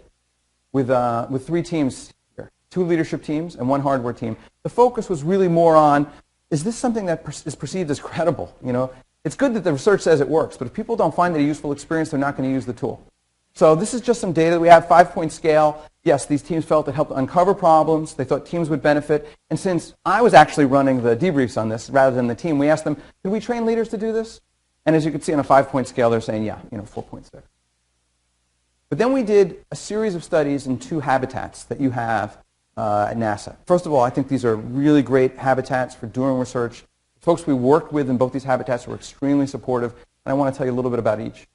with 3 teams here, 2 leadership teams and 1 hardware team. The focus was really more on, is this something that is perceived as credible? You know, it's good that the research says it works, but if people don't find it a useful experience, they're not going to use the tool. So this is just some data that we have, 5-point scale. Yes, these teams felt it helped uncover problems. They thought teams would benefit. And since I was actually running the debriefs on this rather than the team, we asked them, did we train leaders to do this? And as you can see on a 5-point scale, they're saying, yeah, 4.6. But then we did a series of studies in 2 habitats that you have at NASA. First of all, I think these are really great habitats for doing research. Folks we worked with in both these habitats were extremely supportive, and I want to tell you a little bit about each.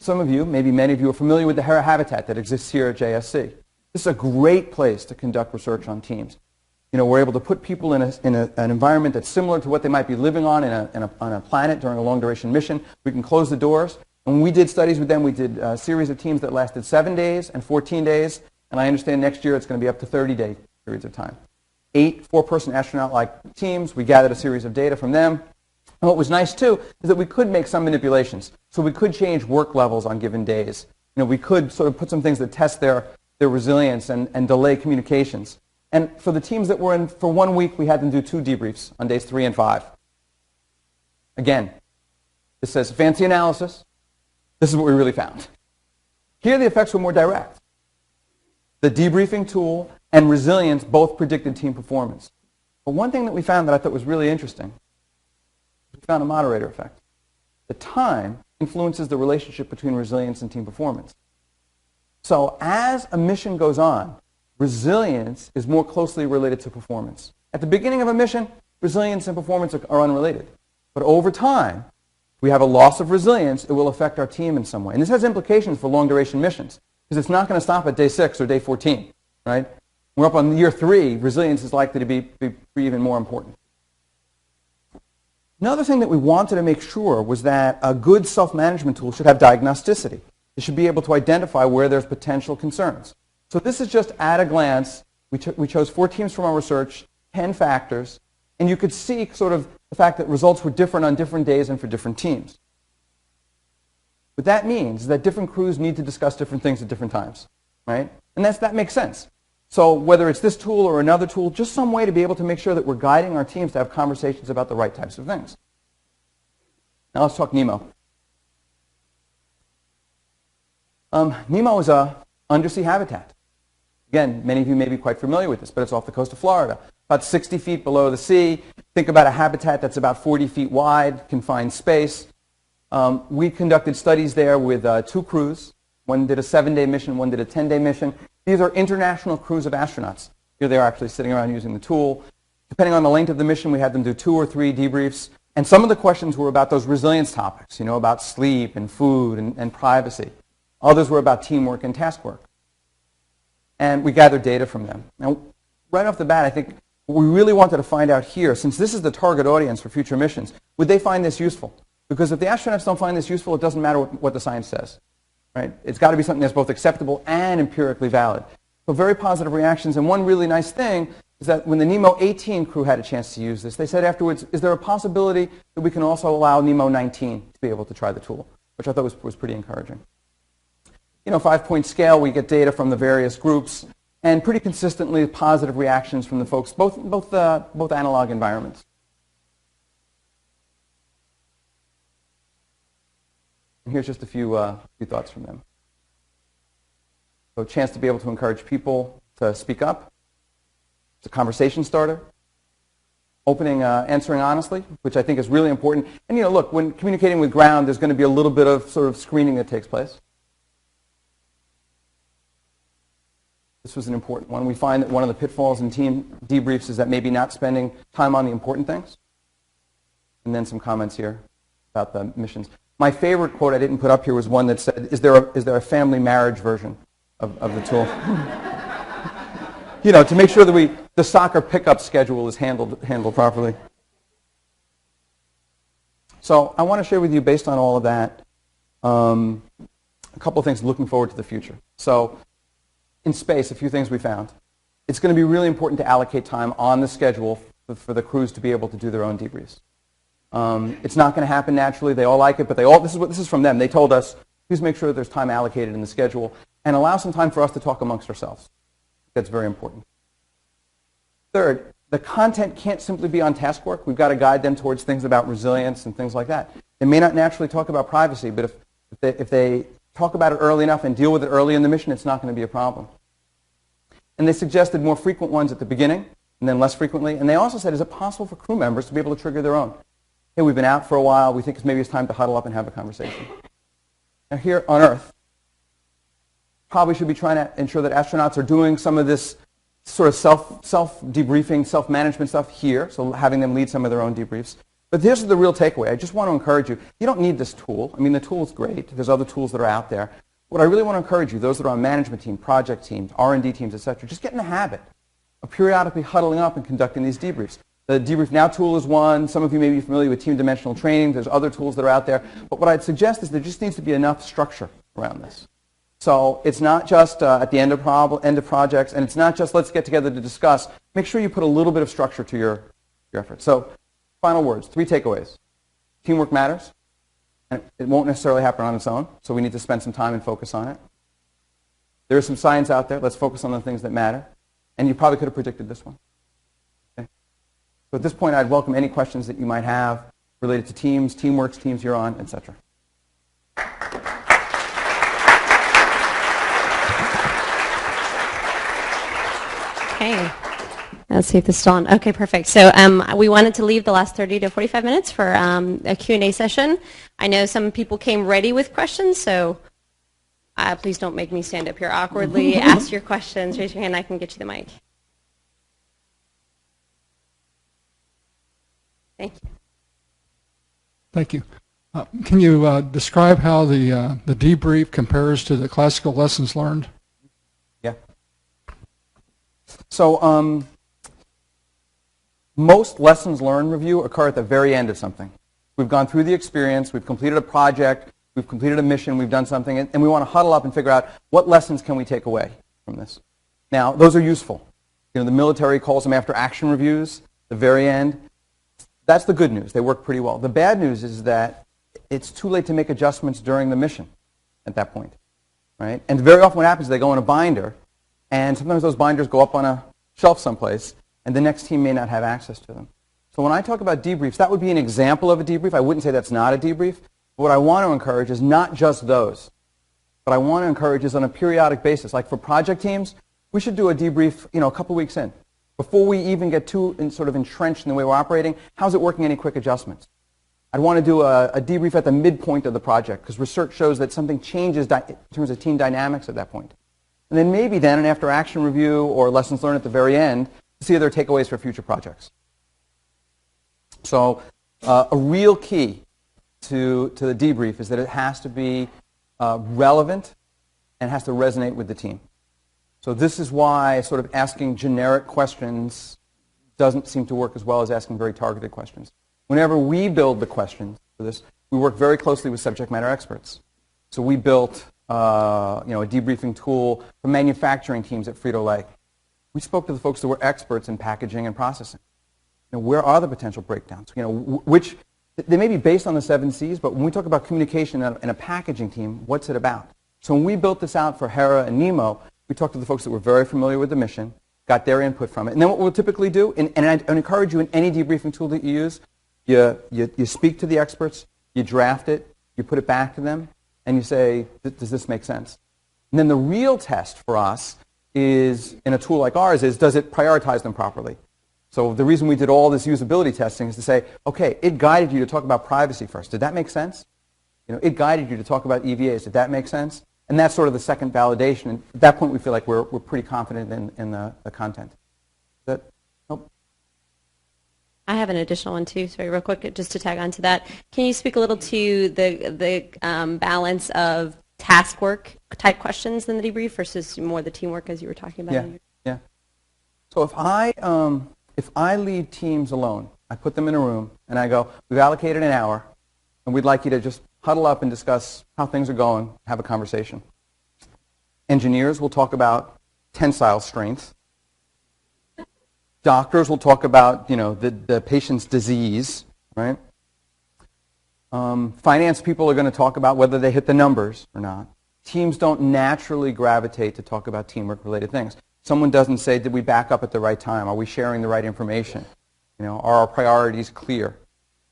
Some of you, maybe many of you, are familiar with the Hera habitat that exists here at JSC. This is a great place to conduct research on teams. We're able to put people in an environment that's similar to what they might be living on a planet during a long-duration mission. We can close the doors. And when we did studies with them, we did a series of teams that lasted 7 days and 14 days. And I understand next year it's going to be up to 30-day periods of time. 8 4-person astronaut-like teams. We gathered a series of data from them. And what was nice, too, is that we could make some manipulations. So we could change work levels on given days. We could sort of put some things that test their resilience and delay communications. And for the teams that were in for 1 week, we had them do 2 debriefs on days 3 and 5. Again, This says fancy analysis. This is what we really found. Here the effects were more direct. The debriefing tool and resilience both predicted team performance. But one thing that we found that I thought was really interesting, we found a moderator effect. The time influences the relationship between resilience and team performance. So as a mission goes on, resilience is more closely related to performance. At the beginning of a mission, resilience and performance are unrelated. But over time, if we have a loss of resilience, it will affect our team in some way. And this has implications for long-duration missions, because it's not going to stop at day 6 or day 14, right? We're up on year 3, resilience is likely to be even more important. Another thing that we wanted to make sure was that a good self-management tool should have diagnosticity. It should be able to identify where there's potential concerns. So this is just at a glance. We chose 4 teams from our research, 10 factors, and you could see sort of the fact that results were different on different days and for different teams. What that means is that different crews need to discuss different things at different times, right? And that makes sense. So whether it's this tool or another tool, just some way to be able to make sure that we're guiding our teams to have conversations about the right types of things. Now let's talk Nemo. Nemo is an undersea habitat. Again, many of you may be quite familiar with this, but it's off the coast of Florida. About 60 feet below the sea. Think about a habitat that's about 40 feet wide, confined space. We conducted studies there with 2 crews. One did a 7-day mission, one did a 10-day mission. These are international crews of astronauts. Here they are actually sitting around using the tool. Depending on the length of the mission, we had them do 2 or 3 debriefs. And some of the questions were about those resilience topics, about sleep and food and privacy. Others were about teamwork and task work. And we gathered data from them. Now, right off the bat, I think what we really wanted to find out here, since this is the target audience for future missions, would they find this useful? Because if the astronauts don't find this useful, it doesn't matter what the science says. Right? It's got to be something that's both acceptable and empirically valid. So very positive reactions. And one really nice thing is that when the Nemo 18 crew had a chance to use this, they said afterwards, is there a possibility that we can also allow Nemo 19 to be able to try the tool, which I thought was pretty encouraging. 5-point scale, we get data from the various groups, and pretty consistently positive reactions from the folks, both analog environments. And here's just a few thoughts from them. So a chance to be able to encourage people to speak up. It's a conversation starter. Answering honestly, which I think is really important. And look, when communicating with ground, there's going to be a little bit of sort of screening that takes place. This was an important one. We find that one of the pitfalls in team debriefs is that maybe not spending time on the important things. And then some comments here about the missions. My favorite quote I didn't put up here was one that said, is there a family marriage version of the tool? To make sure that the soccer pickup schedule is handled properly. So I want to share with you, based on all of that, a couple of things looking forward to the future. So in space, a few things we found. It's going to be really important to allocate time on the schedule for the crews to be able to do their own debriefs. It's not going to happen naturally. They all like it, but this is from them. They told us, please make sure that there's time allocated in the schedule and allow some time for us to talk amongst ourselves. That's very important. Third, the content can't simply be on task work. We've got to guide them towards things about resilience and things like that. They may not naturally talk about privacy, but if they talk about it early enough and deal with it early in the mission, it's not going to be a problem. And they suggested more frequent ones at the beginning and then less frequently. And they also said, is it possible for crew members to be able to trigger their own? Hey, we've been out for a while. We think maybe it's time to huddle up and have a conversation. Now here on Earth, probably should be trying to ensure that astronauts are doing some of this sort of self-debriefing, self-management stuff here, so having them lead some of their own debriefs. But here's the real takeaway. I just want to encourage you. You don't need this tool. I mean, the tool is great. There's other tools that are out there. What I really want to encourage you, those that are on management team, project teams, R&D teams, etc., just get in the habit of periodically huddling up and conducting these debriefs. The Debrief Now tool is one. Some of you may be familiar with team dimensional training. There's other tools that are out there. But what I'd suggest is there just needs to be enough structure around this. So it's not just at the end of projects, and it's not just let's get together to discuss. Make sure you put a little bit of structure to your efforts. So final words, 3 takeaways. Teamwork matters, and it won't necessarily happen on its own, so we need to spend some time and focus on it. There is some science out there. Let's focus on the things that matter. And you probably could have predicted this one. Okay? So at this point, I'd welcome any questions that you might have. related to teams, teamworks, teams you're on, etc. Okay. Let's see if this is still on. Okay, perfect. So we wanted to leave the last 30 to 45 minutes for a Q&A session. I know some people came ready with questions, so please don't make me stand up here awkwardly. Ask your questions. Raise your hand. I can get you the mic. Thank you. Thank you. Can you describe how the debrief compares to the classical lessons learned? Yeah. So most lessons learned review occur at the very end of something. We've gone through the experience, we've completed a project, we've completed a mission, we've done something, and we want to huddle up and figure out what lessons can we take away from this. Now, those are useful. You know, the military calls them after action reviews, the very end. That's the good news. They work pretty well. The bad news is that it's too late to make adjustments during the mission at that point, right? And very often what happens is they go in a binder, and sometimes those binders go up on a shelf someplace, and the next team may not have access to them. So when I talk about debriefs, that would be an example of a debrief. I wouldn't say that's not a debrief. But what I want to encourage is not just those. What I want to encourage is on a periodic basis. Like for project teams, we should do a debrief, a couple weeks in. Before we even get too sort of entrenched in the way we're operating, how's it working? Any quick adjustments? I'd want to do a debrief at the midpoint of the project because research shows that something changes in terms of team dynamics at that point. And then maybe then an after-action review or lessons learned at the very end to see other takeaways for future projects. So a real key to the debrief is that it has to be relevant and has to resonate with the team. So this is why sort of asking generic questions doesn't seem to work as well as asking very targeted questions. Whenever we build the questions for this, we work very closely with subject matter experts. So we built a debriefing tool for manufacturing teams at Frito-Lay. We spoke to the folks that were experts in packaging and processing. Where are the potential breakdowns? Which they may be based on the 7 C's, but when we talk about communication in a packaging team, what's it about? So when we built this out for Hera and Nemo, we talked to the folks that were very familiar with the mission, got their input from it. And then what we'll typically do, and I encourage you in any debriefing tool that you use, you speak to the experts, you draft it, you put it back to them, and you say, does this make sense? And then the real test for us is, in a tool like ours, is does it prioritize them properly? So the reason we did all this usability testing is to say, okay, it guided you to talk about privacy first. Did that make sense? It guided you to talk about EVAs. Did that make sense? And that's sort of the second validation. And at that point, we feel like we're pretty confident in the content. Does that help? I have an additional one too, sorry, real quick, just to tag on to that. Can you speak a little to the balance of task work type questions in the debrief versus more the teamwork as you were talking about? Yeah. So if I leave teams alone, I put them in a room and I go, we've allocated an hour and we'd like you to just huddle up and discuss how things are going, have a conversation. Engineers will talk about tensile strength. Doctors will talk about, the patient's disease, right? Finance people are going to talk about whether they hit the numbers or not. Teams don't naturally gravitate to talk about teamwork-related things. Someone doesn't say, did we back up at the right time? Are we sharing the right information? Are our priorities clear?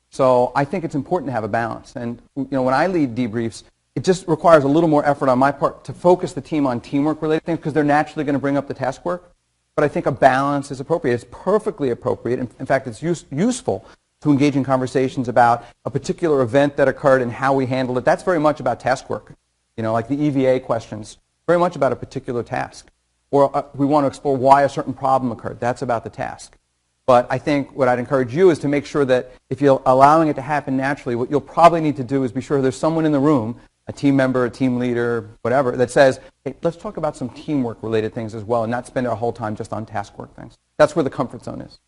So I think it's important to have a balance. And when I lead debriefs, it just requires a little more effort on my part to focus the team on teamwork-related things because they're naturally going to bring up the task work. But I think a balance is appropriate. It's perfectly appropriate. In fact, it's useful to engage in conversations about a particular event that occurred and how we handled it. That's very much about task work. Like the EVA questions, very much about a particular task. Or we want to explore why a certain problem occurred. That's about the task. But I think what I'd encourage you is to make sure that if you're allowing it to happen naturally, what you'll probably need to do is be sure there's someone in the room, a team member, a team leader, whatever, that says, hey, let's talk about some teamwork-related things as well and not spend our whole time just on task work things. That's where the comfort zone is.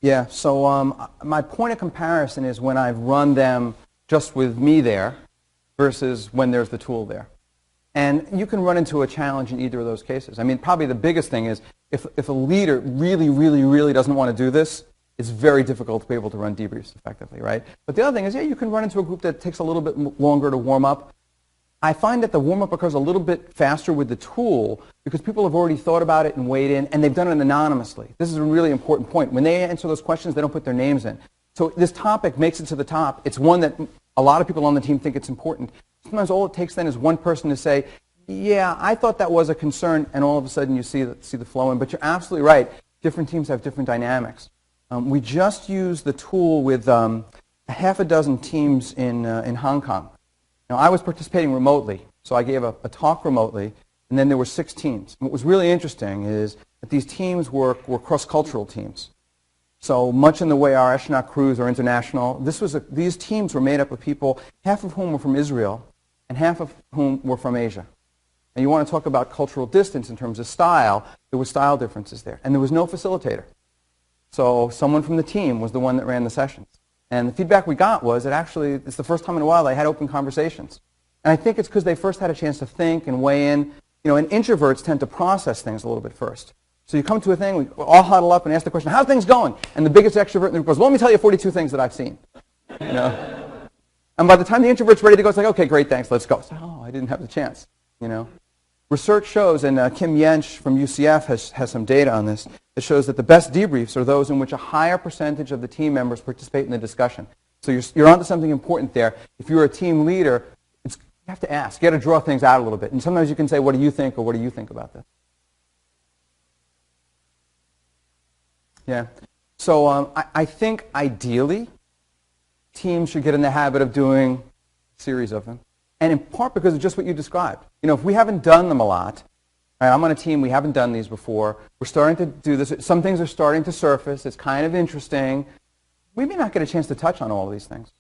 Yeah, so my point of comparison is when I've run them just with me there versus when there's the tool there. And you can run into a challenge in either of those cases. I mean, probably the biggest thing is if a leader really, really, really doesn't want to do this, it's very difficult to be able to run debriefs effectively, right? But the other thing is, you can run into a group that takes a little bit longer to warm up. I find that the warm-up occurs a little bit faster with the tool because people have already thought about it and weighed in, and they've done it anonymously. This is a really important point. When they answer those questions, they don't put their names in. So this topic makes it to the top. It's one that a lot of people on the team think it's important. Sometimes all it takes then is one person to say, yeah, I thought that was a concern, and all of a sudden you see the flow in. But you're absolutely right. Different teams have different dynamics. We just used the tool with a half a dozen teams in Hong Kong. Now, I was participating remotely, so I gave a talk remotely, and then there were 6 teams. And what was really interesting is that these teams were cross-cultural teams. So much in the way our astronaut crews are international, these teams were made up of people, half of whom were from Israel, and half of whom were from Asia. And you want to talk about cultural distance in terms of style, there were style differences there. And there was no facilitator. So someone from the team was the one that ran the sessions. And the feedback we got was that actually it's the first time in a while they had open conversations. And I think it's because they first had a chance to think and weigh in. You know, and introverts tend to process things a little bit first. So you come to a thing, we all huddle up and ask the question, how's things going? And the biggest extrovert in the group goes, well, let me tell you 42 things that I've seen. You know? And by the time the introvert's ready to go, it's like, okay, great, thanks, let's go. So, oh, I didn't have the chance. You know? Research shows, and Kim Yench from UCF has some data on this, that shows that the best debriefs are those in which a higher percentage of the team members participate in the discussion. So you're onto something important there. If you're a team leader, you have to ask. You got to draw things out a little bit. And sometimes you can say, what do you think, or what do you think about this? Yeah. So I think ideally, teams should get in the habit of doing a series of them. And in part because of just what you described. You know, if we haven't done them a lot, right, I'm on a team, we haven't done these before, we're starting to do this, some things are starting to surface, it's kind of interesting, we may not get a chance to touch on all of these things.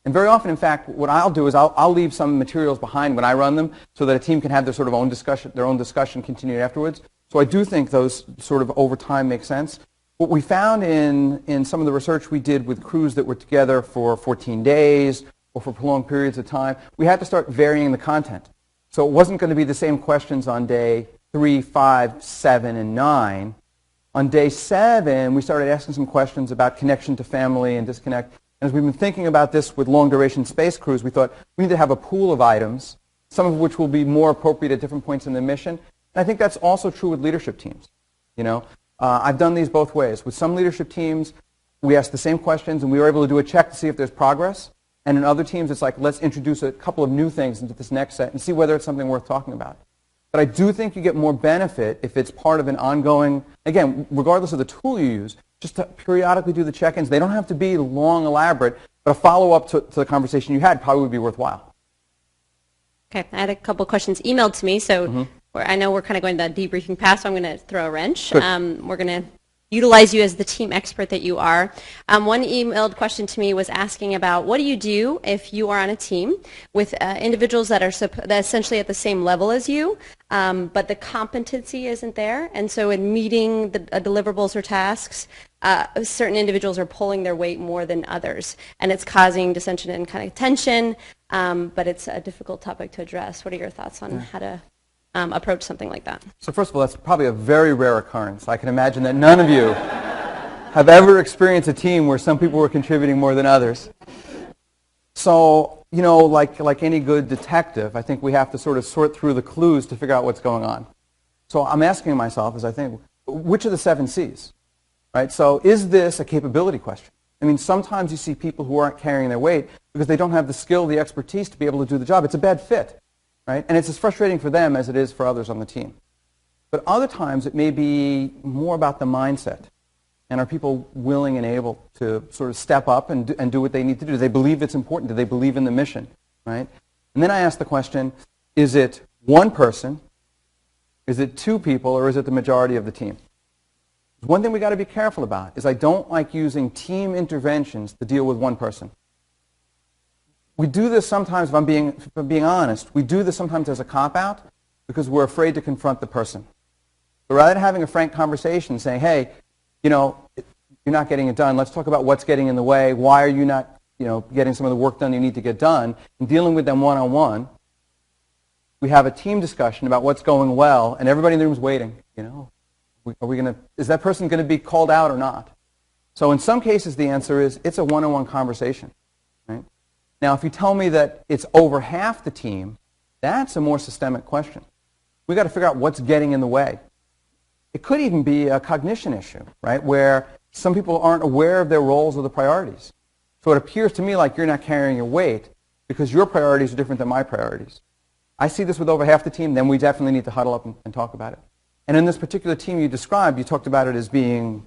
And very often, in fact, what I'll do is I'll leave some materials behind when I run them so that a team can have their own discussion continued afterwards. So I do think those sort of over time make sense. What we found in some of the research we did with crews that were together for 14 days or for prolonged periods of time, we had to start varying the content. So it wasn't going to be the same questions on day 3, 5, 7, and 9. On day 7, we started asking some questions about connection to family and disconnect. And as we've been thinking about this with long-duration space crews, we thought we need to have a pool of items, some of which will be more appropriate at different points in the mission. And I think that's also true with leadership teams. You know, I've done these both ways. With some leadership teams, we asked the same questions, and we were able to do a check to see if there's progress. And in other teams, it's like, let's introduce a couple of new things into this next set and see whether it's something worth talking about. But I do think you get more benefit if it's part of an ongoing, again, regardless of the tool you use, just to periodically do the check-ins. They don't have to be long, elaborate, but a follow-up to the conversation you had probably would be worthwhile. Okay, I had a couple questions emailed to me, so I know we're kind of going the debriefing path, so I'm going to throw a wrench. We're going to utilize you as the team expert that you are. One emailed question to me was asking about what do you do if you are on a team with individuals that are essentially at the same level as you, but the competency isn't there, and so in meeting the deliverables or tasks, certain individuals are pulling their weight more than others, and it's causing dissension and kind of tension, but it's a difficult topic to address. What are your thoughts on how to approach something like that? So first of all, that's probably a very rare occurrence. I can imagine that none of you have ever experienced a team where some people were contributing more than others. So, you know, like any good detective, I think we have to sort of sort through the clues to figure out what's going on. So I'm asking myself, as I think, which of the 7 C's? Right? So is this a capability question? I mean, sometimes you see people who aren't carrying their weight because they don't have the skill, the expertise to be able to do the job. It's a bad fit. Right? And it's as frustrating for them as it is for others on the team. But other times it may be more about the mindset. And are people willing and able to sort of step up and do what they need to do? Do they believe it's important? Do they believe in the mission? Right? And then I ask the question, is it one person, is it 2 people, or is it the majority of the team? One thing we got to be careful about is I don't like using team interventions to deal with one person. We do this sometimes, if I'm being honest, we do this sometimes as a cop-out because we're afraid to confront the person. So rather than having a frank conversation saying, hey, you know, you're not getting it done, let's talk about what's getting in the way, why are you not, you know, getting some of the work done you need to get done, and dealing with them one-on-one, we have a team discussion about what's going well, and everybody in the room is waiting, you know. Is that person going to be called out or not? So in some cases the answer is it's a one-on-one conversation. Right? Now if you tell me that it's over half the team, that's a more systemic question. We've got to figure out what's getting in the way. It could even be a cognition issue, right, where some people aren't aware of their roles or the priorities. So it appears to me like you're not carrying your weight because your priorities are different than my priorities. I see this with over half the team, then we definitely need to huddle up and talk about it. And in this particular team you described, you talked about it as being,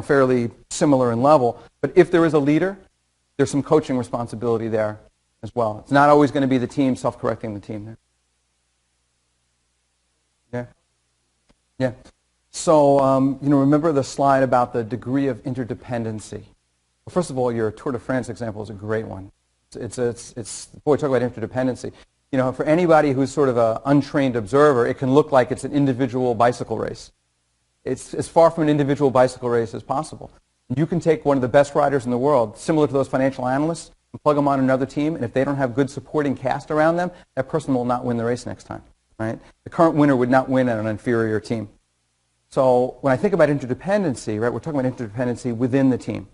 fairly similar in level. But if there is a leader, there's some coaching responsibility there as well. It's not always going to be the team self-correcting the team there. Yeah? Yeah. So, remember the slide about the degree of interdependency. Well, first of all, your Tour de France example is a great one. Boy, talk about interdependency. For anybody who's sort of an untrained observer, it can look like it's an individual bicycle race. It's as far from an individual bicycle race as possible. You can take one of the best riders in the world, similar to those financial analysts, and plug them on another team, and if they don't have good supporting cast around them, that person will not win the race next time. Right? The current winner would not win at an inferior team. So when I think about interdependency, right, we're talking about interdependency within the team.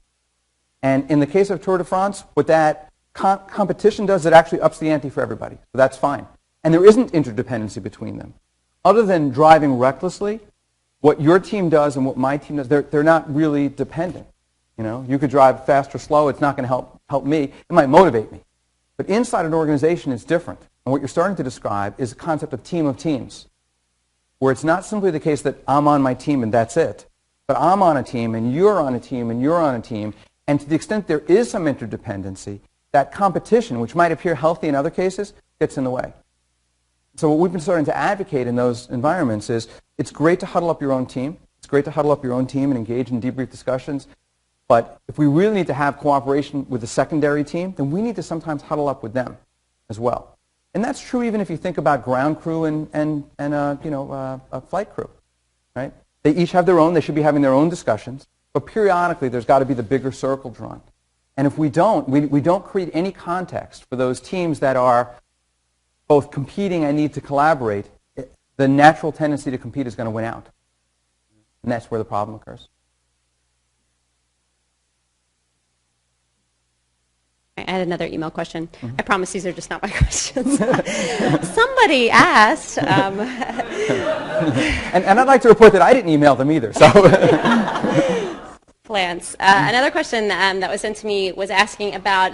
And in the case of Tour de France, what that competition does, it actually ups the ante for everybody. So that's fine. And there isn't interdependency between them. Other than driving recklessly, what your team does and what my team does, they're not really dependent. You could drive fast or slow. It's not going to help me. It might motivate me. But inside an organization, it's different. And what you're starting to describe is a concept of team of teams, where it's not simply the case that I'm on my team and that's it, but I'm on a team and you're on a team and you're on a team, and to the extent there is some interdependency, that competition, which might appear healthy in other cases, gets in the way. So what we've been starting to advocate in those environments is it's great to huddle up your own team. It's great to huddle up your own team and engage in debrief discussions, but if we really need to have cooperation with the secondary team, then we need to sometimes huddle up with them as well. And that's true even if you think about ground crew and a flight crew, right? They each have their own. They should be having their own discussions. But periodically, there's got to be the bigger circle drawn. And if we don't, we don't create any context for those teams that are both competing and need to collaborate, the natural tendency to compete is going to win out. And that's where the problem occurs. I had another email question. Mm-hmm. I promise these are just not my questions. Somebody asked. And I'd like to report that I didn't email them either. So. Plans. Another question that was sent to me was asking about,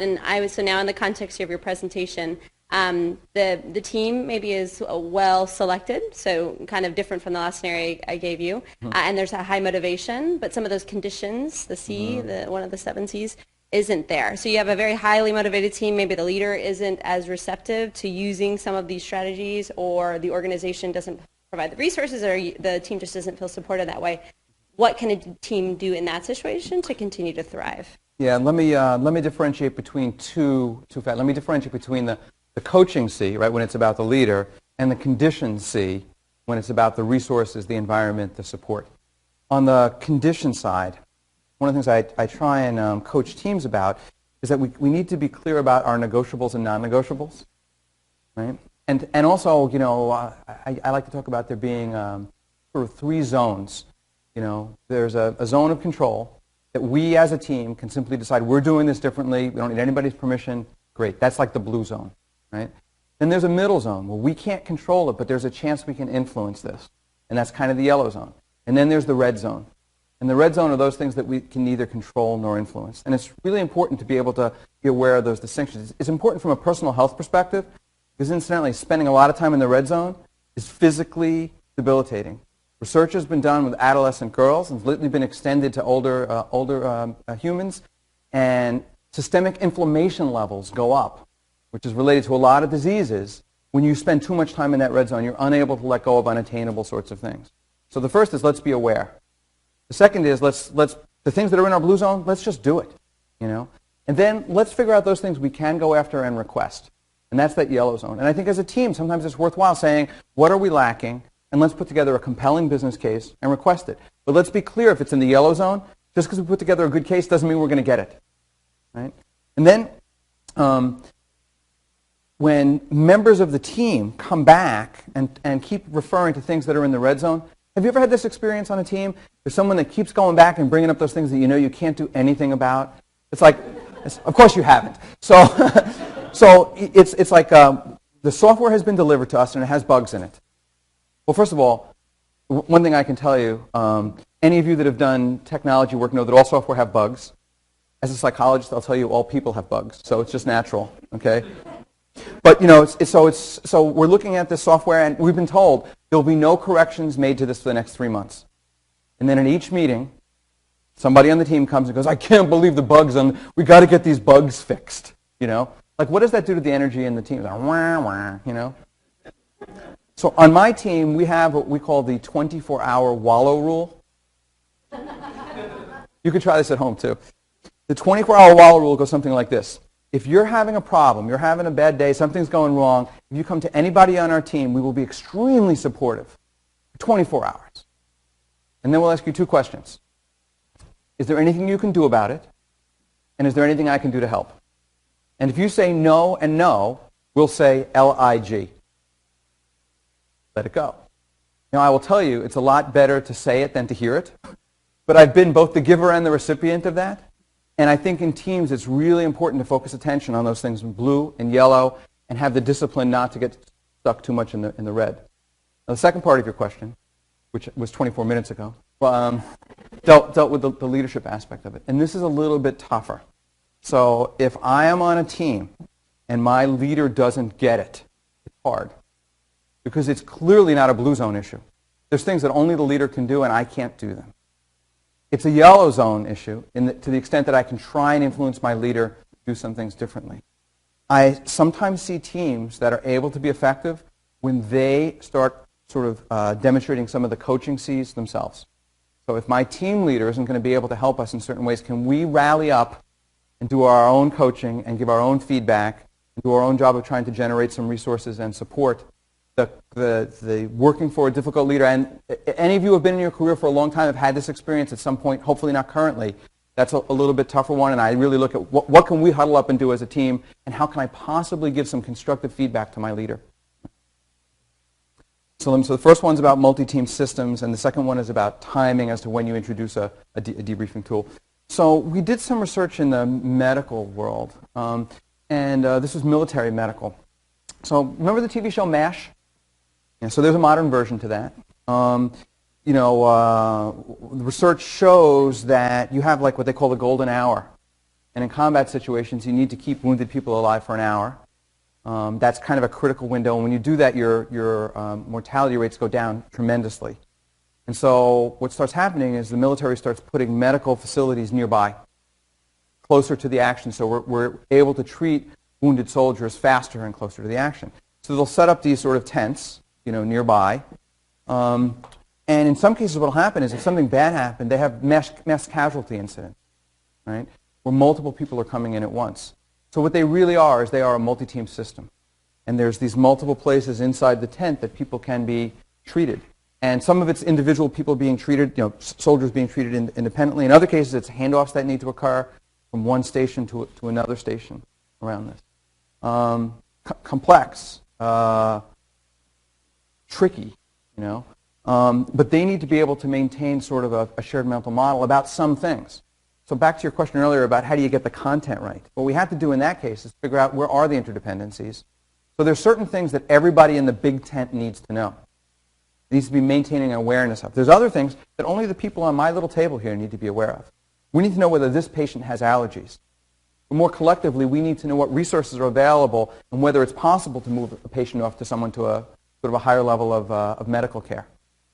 so now in the context of your presentation, the team maybe is well selected, so kind of different from the last scenario I gave you, and there's a high motivation, but some of those conditions, the C, one of the 7 Cs, isn't there. So you have a very highly motivated team, maybe the leader isn't as receptive to using some of these strategies, or the organization doesn't provide the resources, or the team just doesn't feel supported that way. What can a team do in that situation to continue to thrive? Yeah, let me differentiate between two factors. Let me differentiate between the coaching C, right, when it's about the leader, and the condition C, when it's about the resources, the environment, the support. On the condition side, one of the things I try and coach teams about is that we need to be clear about our negotiables and non-negotiables, right? And also, I like to talk about there being sort of 3 zones. There's a zone of control that we as a team can simply decide we're doing this differently. We don't need anybody's permission. Great. That's like the blue zone, right? Then there's a middle zone where we can't control it, but there's a chance we can influence this. And that's kind of the yellow zone. And then there's the red zone. And the red zone are those things that we can neither control nor influence. And it's really important to be able to be aware of those distinctions. It's important from a personal health perspective because, incidentally, spending a lot of time in the red zone is physically debilitating. Research has been done with adolescent girls and it's lately been extended to older humans, and systemic inflammation levels go up, which is related to a lot of diseases. When you spend too much time in that red zone, you're unable to let go of unattainable sorts of things. So the first is let's be aware. The second is the things that are in our blue zone, let's just do it, And then let's figure out those things we can go after and request. And that's that yellow zone. And I think as a team, sometimes it's worthwhile saying, what are we lacking? And let's put together a compelling business case and request it. But let's be clear, if it's in the yellow zone, just because we put together a good case doesn't mean we're going to get it, right? And then when members of the team come back and keep referring to things that are in the red zone, have you ever had this experience on a team? There's someone that keeps going back and bringing up those things that you can't do anything about. It's like, of course you haven't. So, it's like the software has been delivered to us and it has bugs in it. Well, first of all, one thing I can tell you, any of you that have done technology work know that all software have bugs. As a psychologist, I'll tell you all people have bugs, so it's just natural, okay? But, so we're looking at this software, and we've been told there'll be no corrections made to this for the next 3 months. And then in each meeting, somebody on the team comes and goes, I can't believe the bugs, we got to get these bugs fixed, Like, what does that do to the energy in the team? Like, wah, wah, So on my team, we have what we call the 24-hour wallow rule. You could try this at home, too. The 24-hour wallow rule goes something like this. If you're having a problem, you're having a bad day, something's going wrong, if you come to anybody on our team, we will be extremely supportive for 24 hours. And then we'll ask you 2 questions. Is there anything you can do about it? And is there anything I can do to help? And if you say no and no, we'll say LIG. Let it go. Now, I will tell you, it's a lot better to say it than to hear it. But I've been both the giver and the recipient of that. And I think in teams, it's really important to focus attention on those things in blue and yellow and have the discipline not to get stuck too much in the red. Now, the second part of your question, which was 24 minutes ago, dealt with the leadership aspect of it. And this is a little bit tougher. So if I am on a team and my leader doesn't get it, it's hard. Because it's clearly not a blue zone issue. There's things that only the leader can do and I can't do them. It's a yellow zone issue to the extent that I can try and influence my leader to do some things differently. I sometimes see teams that are able to be effective when they start sort of demonstrating some of the coaching C's themselves. So if my team leader isn't going to be able to help us in certain ways, can we rally up and do our own coaching and give our own feedback and do our own job of trying to generate some resources and support the working for a difficult leader? And any of you who have been in your career for a long time have had this experience at some point, hopefully not currently. That's a little bit tougher one, and I really look at what can we huddle up and do as a team, and how can I possibly give some constructive feedback to my leader? So the first one's about multi-team systems, and the second one is about timing as to when you introduce a debriefing tool. So we did some research in the medical world, and this was military medical. So remember the TV show MASH? Yeah, so there's a modern version to that. The research shows that you have like what they call the golden hour. And in combat situations, you need to keep wounded people alive for an hour. That's kind of a critical window. And when you do that, your mortality rates go down tremendously. And so what starts happening is the military starts putting medical facilities nearby, closer to the action. So we're able to treat wounded soldiers faster and closer to the action. So they'll set up these sort of tents, nearby. And in some cases what will happen is if something bad happened, they have mass casualty incidents, right, where multiple people are coming in at once. So what they really are is they are a multi-team system. And there's these multiple places inside the tent that people can be treated. And some of it's individual people being treated, soldiers being treated independently. In other cases, it's handoffs that need to occur from one station to another station around this. Complex, tricky, but they need to be able to maintain sort of a shared mental model about some things. So back to your question earlier about how do you get the content right. What we have to do in that case is figure out where are the interdependencies. So there's certain things that everybody in the big tent needs to know. It needs to be maintaining an awareness of. There's other things that only the people on my little table here need to be aware of. We need to know whether this patient has allergies. But more collectively, we need to know what resources are available and whether it's possible to move a patient off to someone to a sort of a higher level of medical care.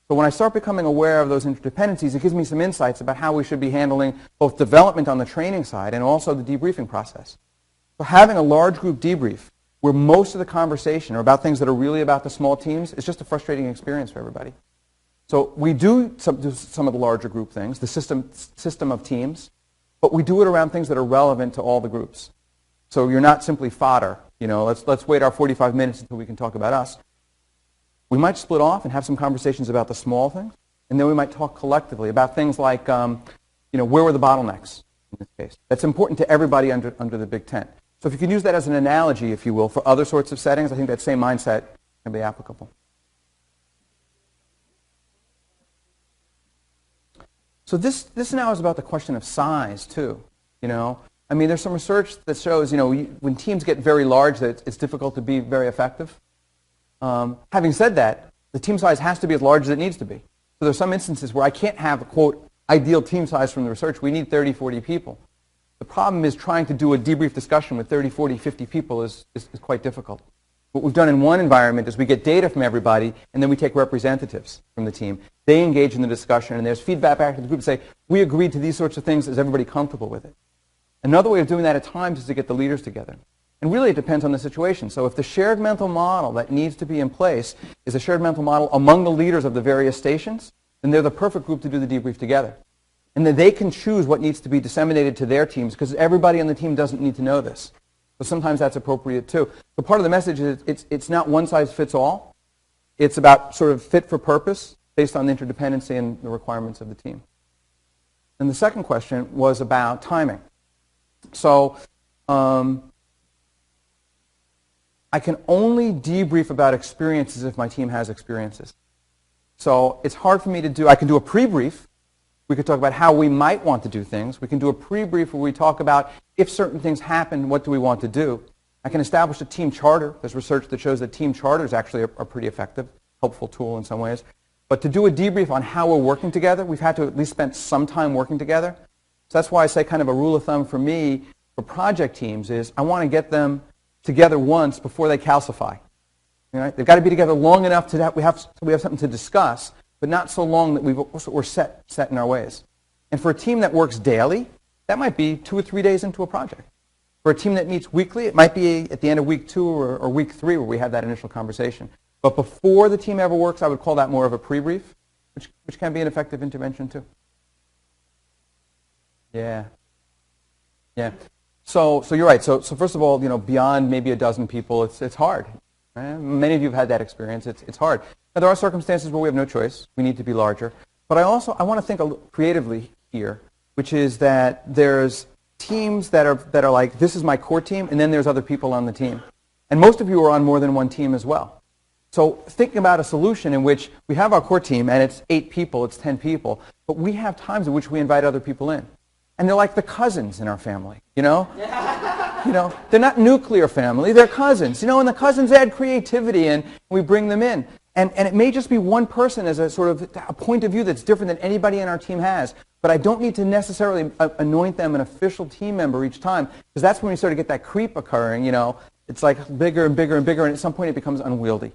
So when I start becoming aware of those interdependencies, it gives me some insights about how we should be handling both development on the training side and also the debriefing process. So having a large group debrief where most of the conversation are about things that are really about the small teams is just a frustrating experience for everybody. So we do some of the larger group things, the system of teams, but we do it around things that are relevant to all the groups. So you're not simply fodder. Let's wait our 45 minutes until we can talk about us. We might split off and have some conversations about the small things, and then we might talk collectively about things like, where were the bottlenecks in this case? That's important to everybody under the big tent. So if you can use that as an analogy, if you will, for other sorts of settings, I think that same mindset can be applicable. So this now is about the question of size, too. There's some research that shows, when teams get very large, that it's difficult to be very effective. Having said that, The team size has to be as large as it needs to be. So there's some instances where I can't have a, quote, ideal team size from the research. We need 30, 40 people. The problem is trying to do a debrief discussion with 30, 40, 50 people is quite difficult. What we've done in one environment is we get data from everybody, and then we take representatives from the team. They engage in the discussion, and there's feedback back to the group and say, we agreed to these sorts of things. Is everybody comfortable with it? Another way of doing that at times is to get the leaders together. And really it depends on the situation. So if the shared mental model that needs to be in place is a shared mental model among the leaders of the various stations, then they're the perfect group to do the debrief together. And then they can choose what needs to be disseminated to their teams, because everybody on the team doesn't need to know this. So sometimes that's appropriate too. But part of the message is it's not one size fits all. It's about sort of fit for purpose based on the interdependency and the requirements of the team. And the second question was about timing. So I can only debrief about experiences if my team has experiences. So it's hard for me to do, I can do a pre-brief. We could talk about how we might want to do things. We can do a pre-brief where we talk about if certain things happen, what do we want to do. I can establish a team charter. There's research that shows that team charters actually are pretty effective, helpful tool in some ways. But to do a debrief on how we're working together, we've had to at least spend some time working together. So that's why I say kind of a rule of thumb for me for project teams is I want to get them together once before they calcify. Right? They've got to be together long enough to that we have something to discuss, but not so long that we're set in our ways. And for a team that works daily, that might be 2 or 3 days into a project. For a team that meets weekly, it might be at the end of week 2 or week 3 where we have that initial conversation. But before the team ever works, I would call that more of a pre-brief, which can be an effective intervention too. Yeah. Yeah. So you're right. So first of all, beyond maybe a dozen people, it's hard. Right? Many of you have had that experience. It's hard. Now, there are circumstances where we have no choice. We need to be larger. But I want to think creatively here, which is that there's teams that are like, this is my core team, and then there's other people on the team. And most of you are on more than one team as well. So thinking about a solution in which we have our core team, and it's 8 people, it's 10 people, but we have times in which we invite other people in. And they're like the cousins in our family, They're not nuclear family, they're cousins, and the cousins add creativity and we bring them in. And it may just be one person as a sort of a point of view that's different than anybody in our team has, but I don't need to necessarily anoint them an official team member each time, because that's when we sort of get that creep occurring, It's like bigger and bigger and bigger, and at some point it becomes unwieldy.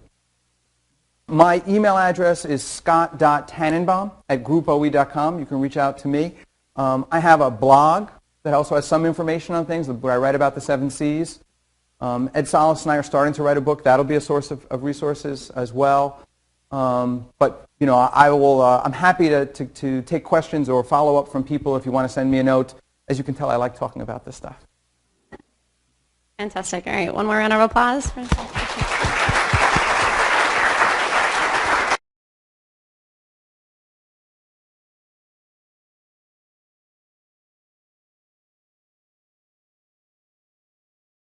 My email address is scott.tannenbaum@groupoe.com. You can reach out to me. I have a blog that also has some information on things where I write about the 7 C's. Ed Solis and I are starting to write a book. That'll be a source of resources as well. But I'm happy to take questions or follow up from people if you want to send me a note. As you can tell, I like talking about this stuff. Fantastic. All right, one more round of applause.